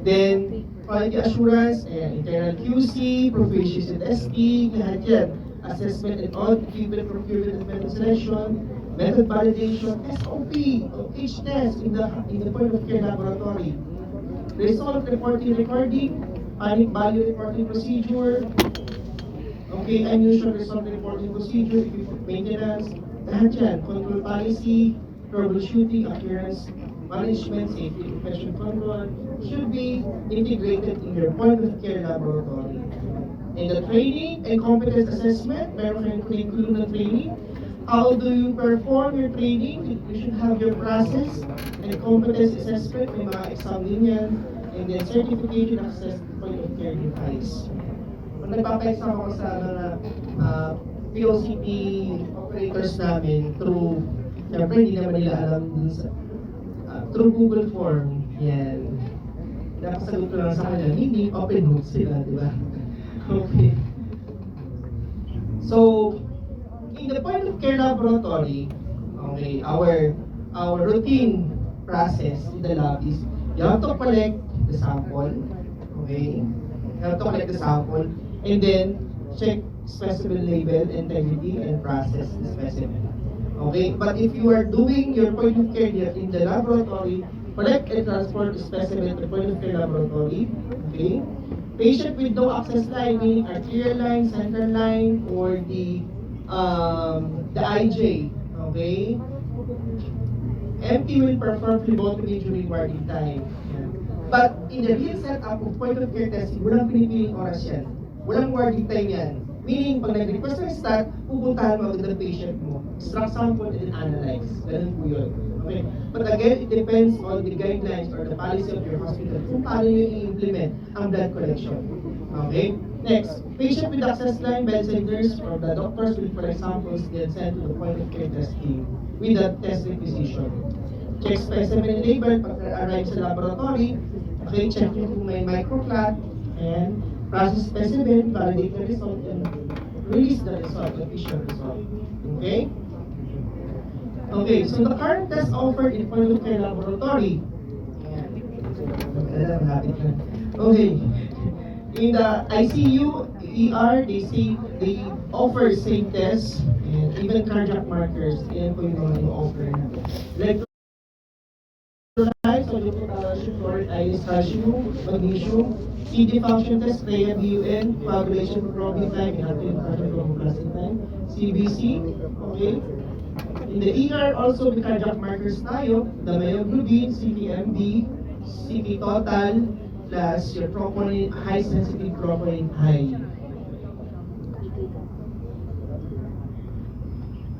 Then, quality assurance, internal QC, proficiency testing, lahat yan. Assessment and audit, equipment procurement and method selection, method validation, SOP of each test in the point of care laboratory. Result reporting recording, panic value reporting procedure, okay, unusual result reporting procedure, equipment maintenance, lahat yan. Control policy, troubleshooting, appearance, management, safety, infection control should be integrated in your point of care laboratory. In the training and competence assessment, meron kayong curriculum na training. How do you perform your training? You should have your process and competence assessment, may mga exam din yan, and then certification access to point of care device. Kung nagpapa-exam ako sa mga POCT operators namin through, siyempre hindi naman nila alam dun sa, through Google Form, yan. Nakasagot ko lang sa kanila, hindi open book sila, di ba? Okay. So, in the point of care laboratory, okay, our routine process in the lab is you have to collect the sample, okay? You have to collect the sample and then check specimen label, integrity, and process the specimen. Okay, but if you are doing your point of care in the laboratory, collect and transport the specimen to point of care laboratory, okay? Patient with no access line, meaning arterial line, central line, or the IJ, okay? MT will perform phlebotomy during warding time. But in the real setup of point of care testing, walang pinipiling oras yan. Walang wording time yan. Meaning, pag nag-request ng stat, pupuntahan mo agad ang patient mo, extract sample, and then analyze. Ganun po yun. Okay? But again, it depends on the guidelines or the policy of your hospital kung paano nyo i-implement ang blood collection. Okay? Next, patient with access line, bedside nurse, or the doctors will collect samples then send to the point of care testing with the test requisition. Check specimen label pag arrive sa laboratory. Okay, check nyo kung may microclot and process specimen, validate the result, and release the result, official result. Okay? Okay, so the current test offered in point of care laboratory. Okay. In the ICU, ER, they offer same tests and even cardiac markers. Yan po yung mga offer. Electrolytes, sodium potassium, chloride, iodine, calcium, magnesium, CD function test, REA, BUN, coagulation, protein time, inactive cardiac time, CBC, okay? In the ER, also may cardiac markers tayo, the myoglobin, CTMB, CT total, plus your troponin, high sensitive troponin high.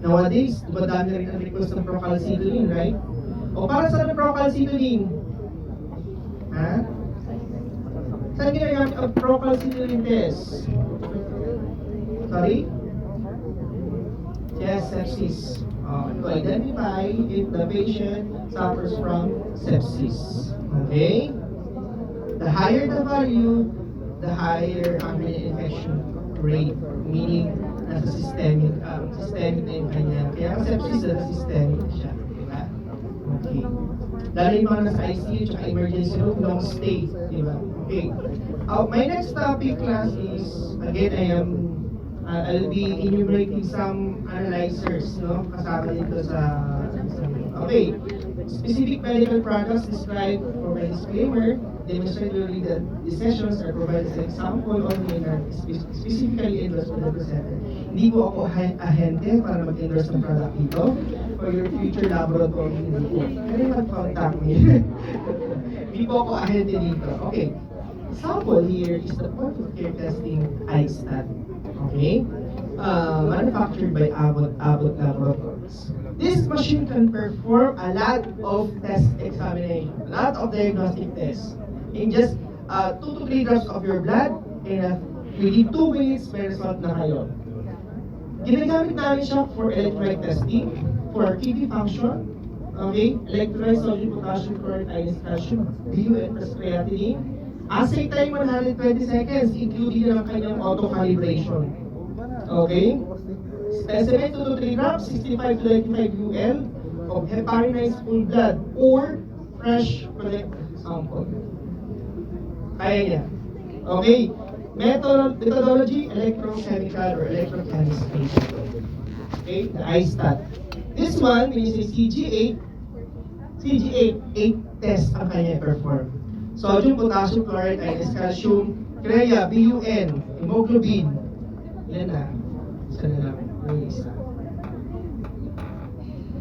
Nowadays, diba dami na rin ang request ng procalcitonin, right? O para saan ang procalcitonin? Ha? Saan ginagamit ang procalcitonin test? Sorry? Yes, sepsis. To identify if the patient suffers from sepsis. Okay? The higher the value, the higher ang infection rate, meaning nasa systemic na yung kanya. Kaya ang sepsis na systemic siya. Diba? Okay. Lalo yung mga nasa ICU at emergency room, long stay. Diba? Okay. My next topic class is, again, I'll be enumerating some analyzers, no? Kasama dito sa okay. Specific medical products described for my disclaimer, demonstrate clearly that the sessions are provided as an example only and are specifically endorsed by the presenter. Hindi po ako ahente para mag-endorse ng product dito for your future laboratory. Hindi po. Kaya mag-contact me. Hindi po ako ahente dito. Okay. Example here is the point of care testing iStat. Okay? Manufactured by Abbott Laboratories. This machine can perform a lot of test examination, a lot of diagnostic tests. In just 2 to 3 drops of your blood, and within 2 minutes, may result na kayo. Ginagamit namin siya for electrolyte testing, for kidney function, okay? Electrolyte, sodium, potassium, chloride, iodine, calcium, BUN plus creatinine. Assay time 120 seconds, including ang kanyang auto-calibration. Okay? Specimen 2 to 3 drops, 65 to 95 UL of heparinized full blood or fresh collect sample. Kaya niya. Okay? Methodology, electrochemical or electrochemistry. Okay? The iStat. This one, when you say CG8, 8 tests ang kanya perform. Sodium, potassium, chloride, iodine, calcium, CREA, BUN, hemoglobin. Yan na. Isa na lang. May isa.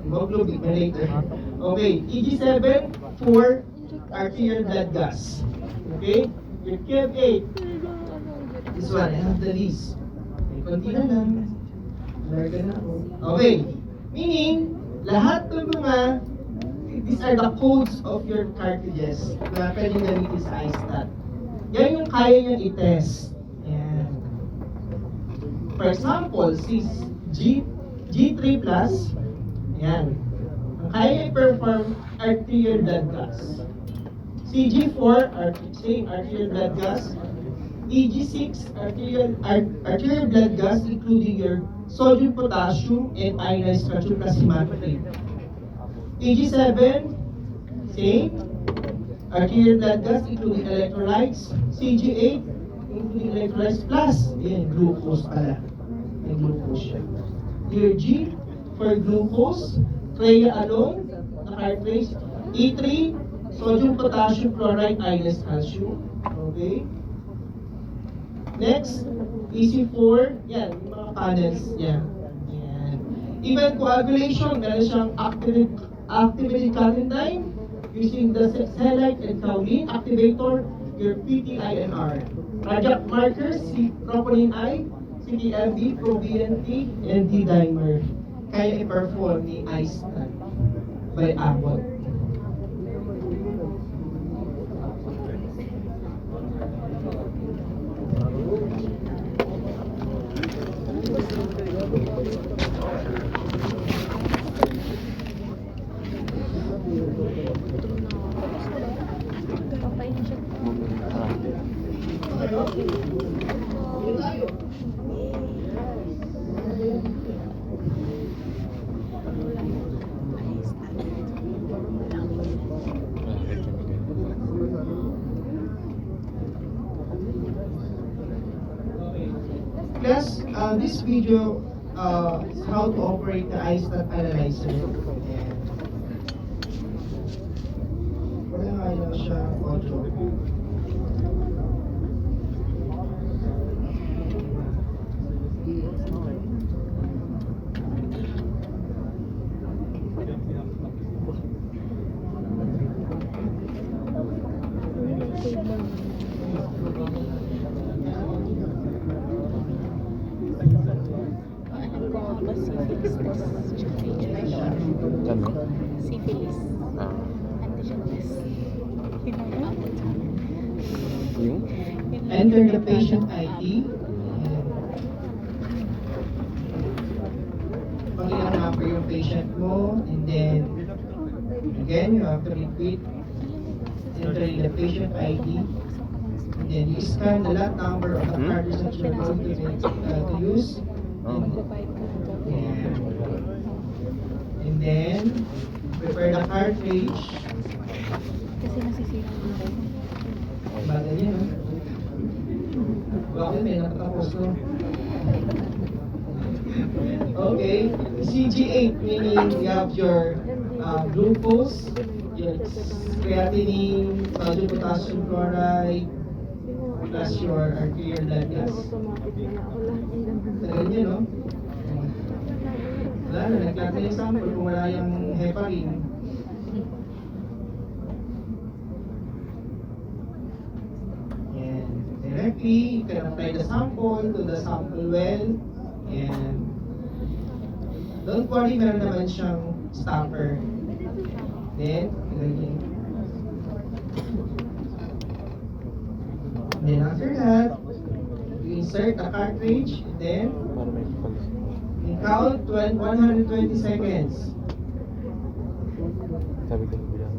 Hemoglobin, may later. Okay, EG7 for arterial blood gas. Okay, your KF8. This one, I have the list. Okay, konti na lang. Larga na ako. Okay, meaning, lahat ng mga these are the codes of your cartridges na pwedeng gamitin sa iStat. Yan yung kaya niyang i-test. Yan. For example, G3 plus, yan. Ang kaya niya i-perform arterial blood gas. CG4, same arterial blood gas. EG6, arterial blood gas including your sodium, potassium, and ionized calcium plus hematocrit. EG7, same. Arterial blood gas including electrolytes. CG8, including electrolytes plus, yan, glucose pala. May glucose siya. Your G for glucose, CREA alone, na-cartridge. E3, sodium, potassium, chloride, iodine, calcium. Okay. Next, EC4, yan, yung mga panels, yan. Yan. Even coagulation, meron siyang activated calcium time, using the Cellite and Kaolin activator, your PTINR. Cardiac markers, si troponin I, CTMB, ProBNP, and D-dimer. Kaya i-perform ni iStat by Abbott. Papainject. Plus, this video is how to operate the iStat analyzer. Wala nga lang siya audio. Ano? Syphilis. Ah, Antigen test. yung? Enter the patient ID. Pangilang number yung patient mo, and then again, you have to repeat entering the patient ID, and then you scan the lot number of the cartridge that you're going to use. And then prepare the cartridge. Kasi nasisira ako. Bagay niya, no? Bakit may nakatapos, no? Okay, CG8 meaning you have your glucose, your creatinine, sodium potassium chloride, plus your arterial blood gas. Tagal niya, no? Wala na, nagklat na yung sample kung wala yung heparin. And directly, you can apply the sample to the sample well. And don't worry, meron naman siyang stopper. Then, ganyan. Then after that, you insert the cartridge, and then Para may pag... you count 120 seconds. Sabi ko bilang.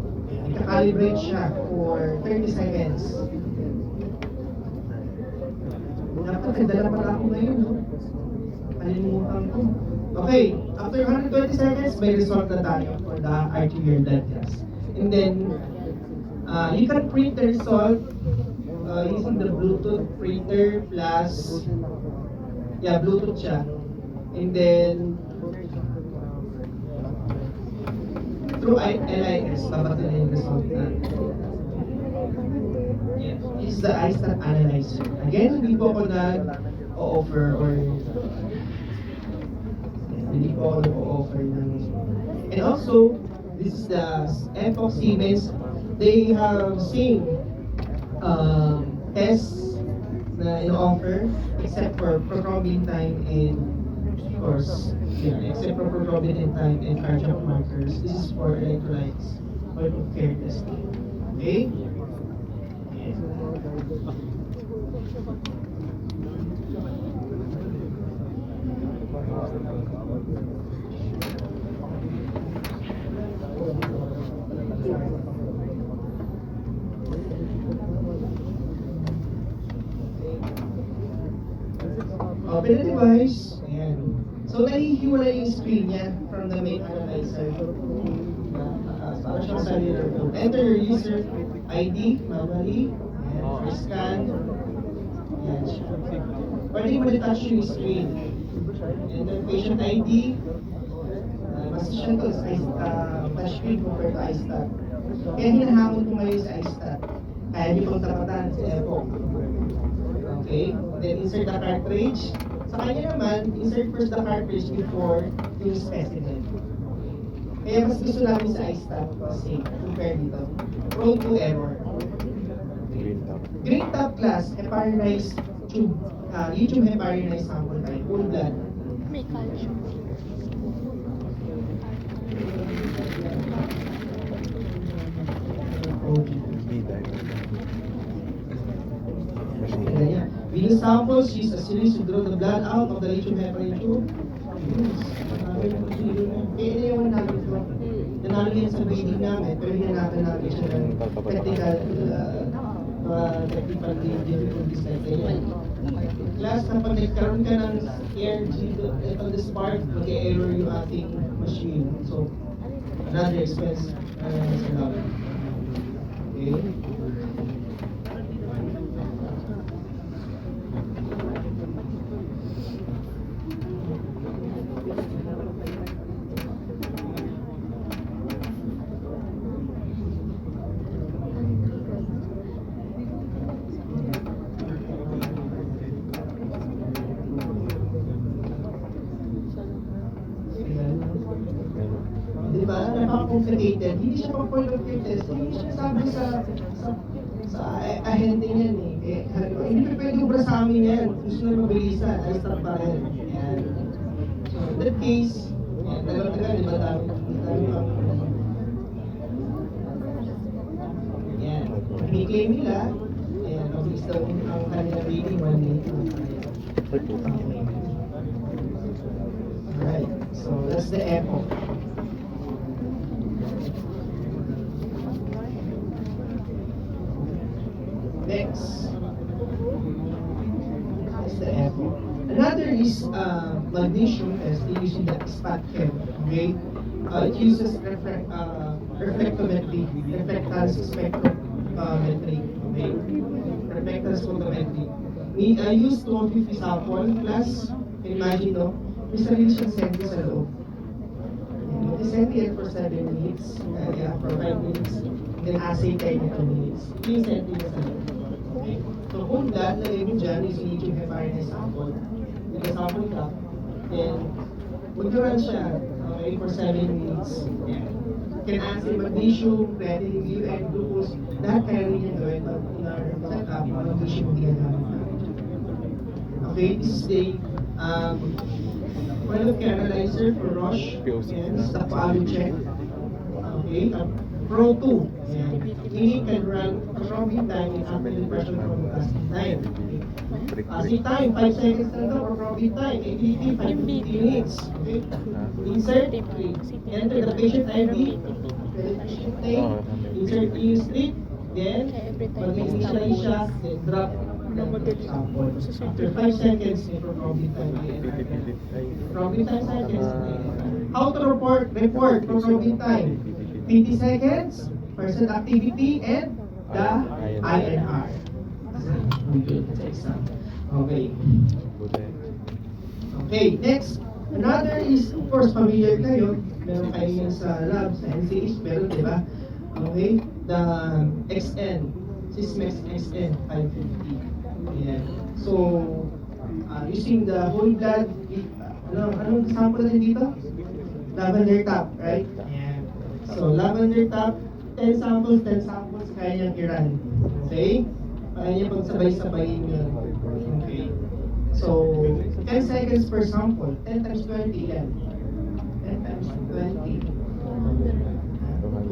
Ika-calibrate siya for 30 seconds. Dapat nagdala pala ako ngayon, no? Kalimutan ko. Okay, after 120 seconds, may result na tayo for the arterial blood gas. And then, you can print the result using the Bluetooth printer plus, Bluetooth siya. And then, through LIS, dapat na yung result na. Yeah, this is the iStat analyzer. Again, hindi po ako nag-o-offer or hindi po ako nag-o-offer ng... And also, this is the Epoch Siemens. They have same tests na in-offer except for prothrombin time and of course, except for prothrombin time and cardiac markers. This is for electrolytes or care testing. Okay? Open the device. Ayan. So, nahihiwalay yung screen niya from the main analyzer. Para siyang cellular phone. Enter your user ID manually. Ayan. Scan. Ayan siya. Pwede mo detach yung screen. Enter patient ID. Mas siya to sa touchscreen compared to iStat. Kaya hinahamon ko ngayon sa iStat. Kaya niyo pang tapatan sa Epoch. Okay? Then insert the cartridge. Sa kanya naman, insert first the cartridge before yung specimen. Kaya mas gusto namin sa iStat kasi compare dito. Prone to error. Green top. Green top class, heparinized tube, lithium heparinized sample type, whole blood. May calcium. B diamond. Tingnan niya. Venous samples, she's a series to draw the blood out of the lithium heparin tube. Eh, yung namin ito. Nanalo yan sa grading namin, pero hinanapan namin siya ng technical difficulties like ganyan. Class, kapag nagkaroon ka ng air on the spark, mag-error yung ating machine. So, another expense sa lab. Okay? Di ba? Napaka-complicated. Hindi siya pang point of view test. Hindi siya sabi sa ahente niyan eh. Hindi pa pwede ubra sa amin yan. Gusto na mabilisan. Ay, start pa rin. Yan. So, in that case, yan, tagal-tagal, di ba dami pang yan. Ini-claim nila, yan, mabilis daw ang kanilang reading 1 minute. Alright, so that's the echo. Next. That's the echo. Another is magnesium test using the spot chem. Okay? It uses reflectometry, reflectance spectrometry. Okay? Reflectance photometry. We use 250 sample plus, imagine no, may sarili siyang senti sa loob. Senti yan for 7 minutes, for 5 minutes, then assay 10 minutes. Yung senti na sa loob. Okay? So kung that, lagay mo dyan is lithium heparinized sample. With the sample cup, then mag-run siya for 7 minutes. Yeah. Can assay magnesium, creatinine, and glucose. Lahat kaya rin yung gawin pag in our cup, magnesium hindi namin. Okay, this is the point of care analyzer for Roche. Yan, sa Palo check. Okay, Pro 2. Yan. Meaning can run throbbing time in after depression from the casting time. Casting time, 5 seconds na daw for throbbing time. ABT, 5 to 15 minutes. Okay, insert, enter the patient ID, patient name, insert EU slip, then mag-initialize siya, then drop sample. After 5 seconds, may throbbing time. Throbbing time seconds. How to report throbbing time? 20 seconds, percent activity, and the INR. Okay. Okay, next. Another is, of course, familiar kayo. Meron kayo yan sa lab, sa NCH, meron, di ba? Okay, the XN, Sysmex XN 550. Yeah. So, using the whole blood, anong sample natin dito? Lavender top, right? Yeah. So, lavender top, 10 samples, kaya niyang i-run. Okay? Kaya niya pagsabay-sabayin yun. Okay. So, 10 seconds per sample, 10 times 20 yan. 10 times 20.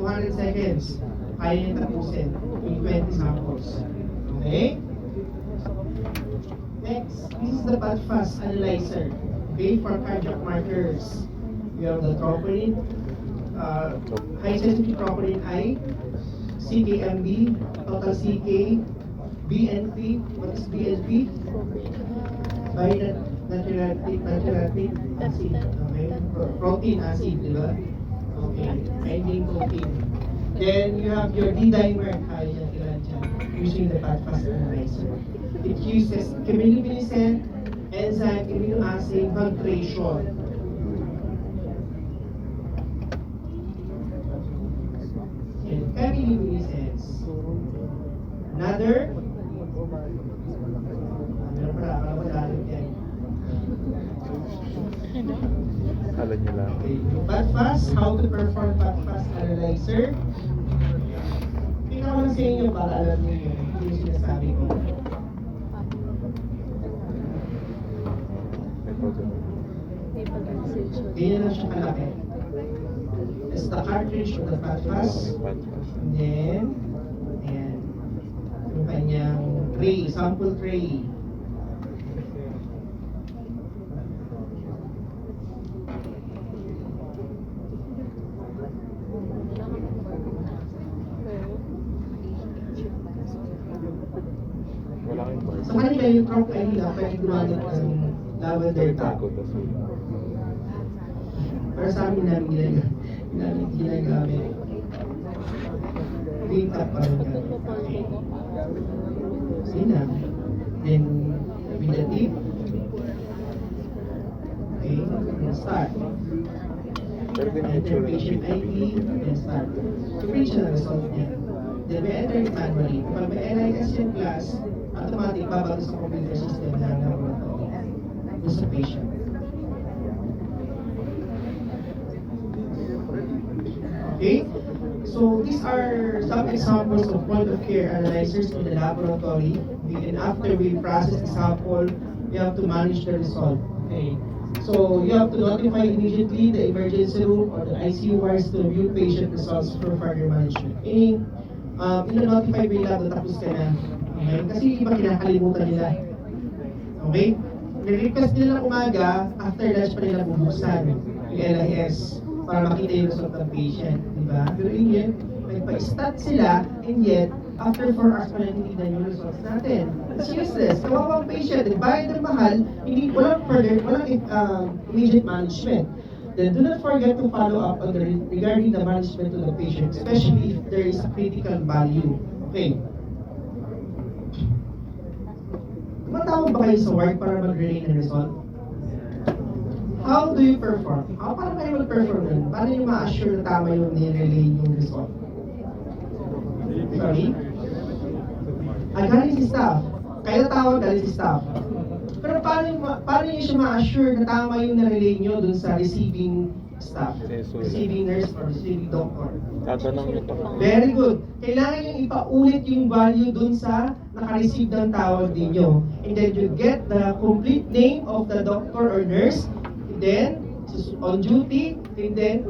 200 seconds. Kaya niya tapusin yung 20 samples. Okay? Next, this is the PADFAST analyzer. Okay, for cardiac markers. We have the troponin, high sensitivity troponin I, CKMB, total CK, BNP. What is BNP? Natriuretic acid. Okay, protein acid, di ba? Okay, binding protein. Then you have your D-dimer, kaya natin dyan, using the PADFAST analyzer. It uses chemiluminescent enzyme immunoassay filtration. And chemiluminescence. Another. Halo pangalan niya lang. Okay. PATFAS, how to perform PATFAS analyzer. Tingnan ko lang sa inyo para alam niyo yung sinasabi ko. May photo. Ganyan lang siya kalaki. It's the cartridge of the PATFAS. May patpas. And then, ayan, yung kanyang tray, sample tray. Wala kayong bar. Sa kanila yung crop ay nila, pwede gumamit ng lavender top. Tago, tas Para sa amin namin ginagamit. Green top pa rin gamit. Okay. Sige na. Then, with the tip. Okay, start. pero din yung Enter itsura ng patient ID, then start. So, reach na result niya. Then, may enter it manually. Kapag may LIS yung class, automatic babago sa computer system na laboratory. Doon sa patient. Okay? So, these are some examples of point-of-care analyzers in the laboratory. And after we process the sample, we have to manage the result. Okay? So, you have to notify immediately the emergency room or the ICU wards to review patient results for further management. Meaning, ina-notify mo yung lab na tapos ka na. Okay? Kasi yung iba kinakalimutan nila. Okay? Ni-request nila ng umaga, after lunch pa nila bubuksan yung LIS para makita yung result ng patient. Diba? Pero in yet, nagpa-stat sila, and yet, after 4 hours pa lang tinitignan yung results natin. It's useless. Kawawang patient, bayad ng mahal, hindi, walang immediate management. Then do not forget to follow up on regarding the management of the patient, especially if there is a critical value. Okay. Tumatawag ba kayo sa ward para mag-relay ng result? How do you perform? Paano kayo mag-perform nun? Paano nyo ma-assure na tama yung nirelay yung result? Sorry? Galing si staff. Kayo tawag, galing si staff. Pero paano nyo siya ma-assure na tama yung nirelay nyo dun sa receiving staff? Receiving nurse or receiving doctor? tatanong nyo pa. Very good. Kailangan yung ipaulit yung value dun sa naka-receive ng tawag ninyo. And then you get the complete name of the doctor or nurse. And then, on duty. And then,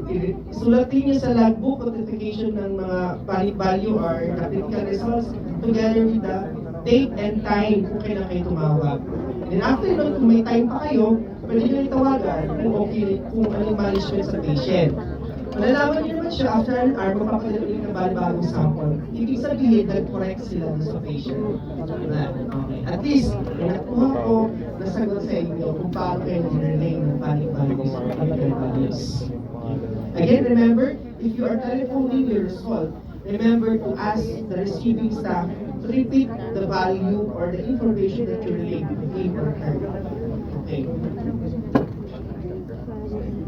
isulatin nyo sa logbook notification ng mga valid value or the critical results together with the date and time kung kailan kayo tumawag. And then after nun, kung may time pa kayo, pwede nyo yung tawagan kung okay, kung anong management sa patient. Malalaman niyo naman siya after an hour, mapapadala ulit ng bagong sample. Ibig sabihin, nag-correct sila dun sa patient. Okay. At least, yung nakuha ko, nasagot sa inyo kung paano kayo nag-relay ng Hindi ko values. Again, remember, if you are telephoning your result, remember to ask the receiving staff to repeat the value or the information that you relayed to him or her. Okay.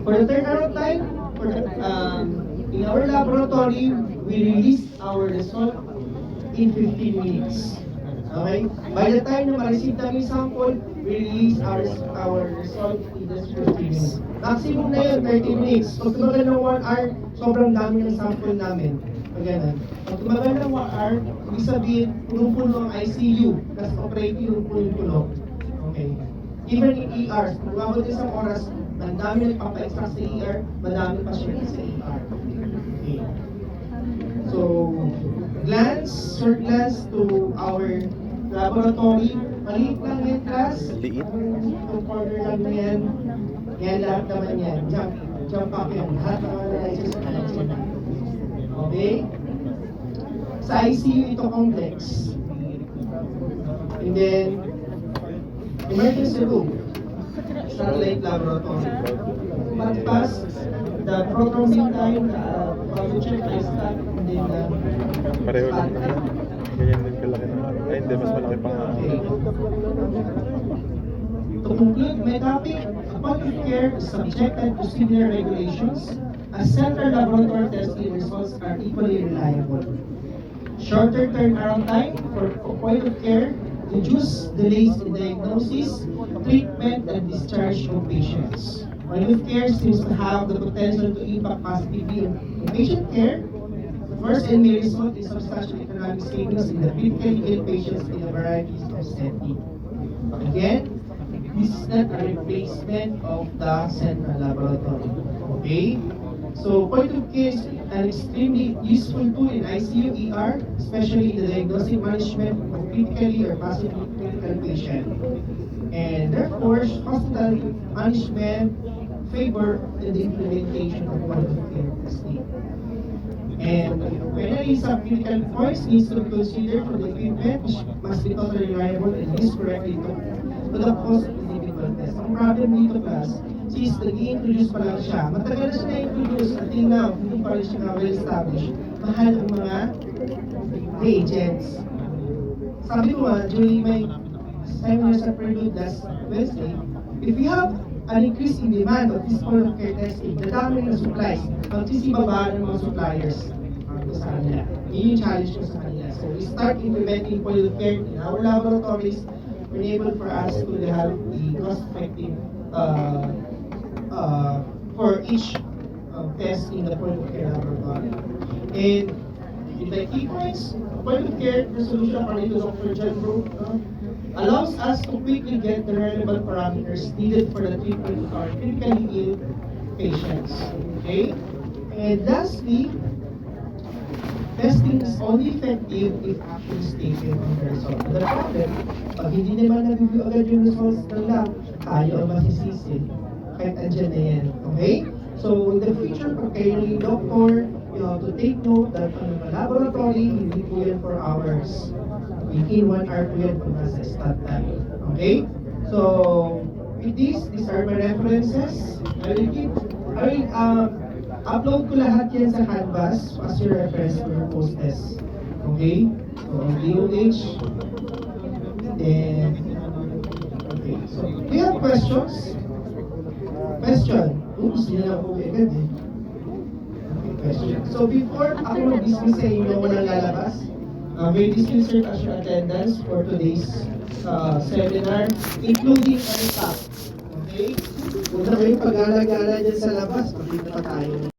For the turnaround time, in our laboratory, we release our result in 15 minutes. Okay? By the time na ma-receive namin sample, we release our result in just 15 minutes. Maximum na yun, 30 minutes. Pag tumagal ng 1 hour, sobrang dami ng sample namin. Pag ganun. Pag tumagal ng 1 hour, ibig sabihin, punong-puno ang ICU. Plus operating, punong-puno. Okay. Even in ER, kung lumabot isang oras, madami nagpapa-extract sa ER, madami pa siya sa ER. Okay. So, short glance to our laboratory. Maliit lang yan, class. Liit? Itong corner lang na yan. Yan, lahat naman yan. Jump up yan. Lahat ng analysis na yan. Okay? Sa ICU, ito complex. And then, emergency room. Satellite laboratory. Pagpas, the proton time, check the stack, and then Pareho lang naman. Ganyan din kalaki ng ay hindi, mas malaki pa nga. okay. To conclude my topic, point of care is subjected to similar regulations as central laboratory testing results are equally reliable. Shorter turnaround time for point of care reduce delays in diagnosis, treatment, and discharge of patients. Point of care seems to have the potential to impact positively on patient care. First, and may result in substantial economic savings in the critically ill patients in a variety of settings. But again, this is not a replacement of the central laboratory. Okay? So, point of care is an extremely useful tool in ICU ER, especially in the diagnostic management of critically or possibly critical patient. And therefore, hospital management favor the implementation of point of care testing. And finally, some critical points needs to be considered for the equipment, which must be totally reliable and used correctly to the cost of individual test. Ang problem dito, class, since nag-i-introduce pa lang siya, matagal na siya na-introduce until now, hindi pa rin siya well-established. Mahal ang mga reagents. Sabi ko nga, during my seminar sa Purdue last Wednesday, if we have an increase in demand of this point of care testing, the dami ng supplies, magsisibaba ng mga suppliers sa kanila. Yun yung challenge ko sa kanila. So we start implementing point of care in our laboratories, enable for us to have the cost-effective for each test in the point of care laboratory. And in the key points, point of care resolution according to Dr. John Brook allows us to quickly get the relevant parameters needed for the treatment of our critically ill patients. Okay? And lastly, testing is only effective if action is taken on the result. The problem, pag hindi naman nabibigyo agad yung results ng lab, tayo ang masisisi. Kahit andyan na yan. Okay? So, in the future, pag kayo yung doctor, you have to take note that on the laboratory, hindi po yan for hours. Within 1 hour po yan kung nasa start time. Okay? So, with these are my references. I will upload ko lahat yan sa Canvas as your reference for your post-test. Okay? So, DOH. Then, okay. So, do you have questions? Question? Oops, hindi na ako agad eh. Okay, question. So, before ako mag-dismiss sa inyo walang lalabas, may dismiss as your attendance for today's seminar, including our staff. Okay? Huwag na kayo pag-alagala dyan sa labas, pag pa tayo.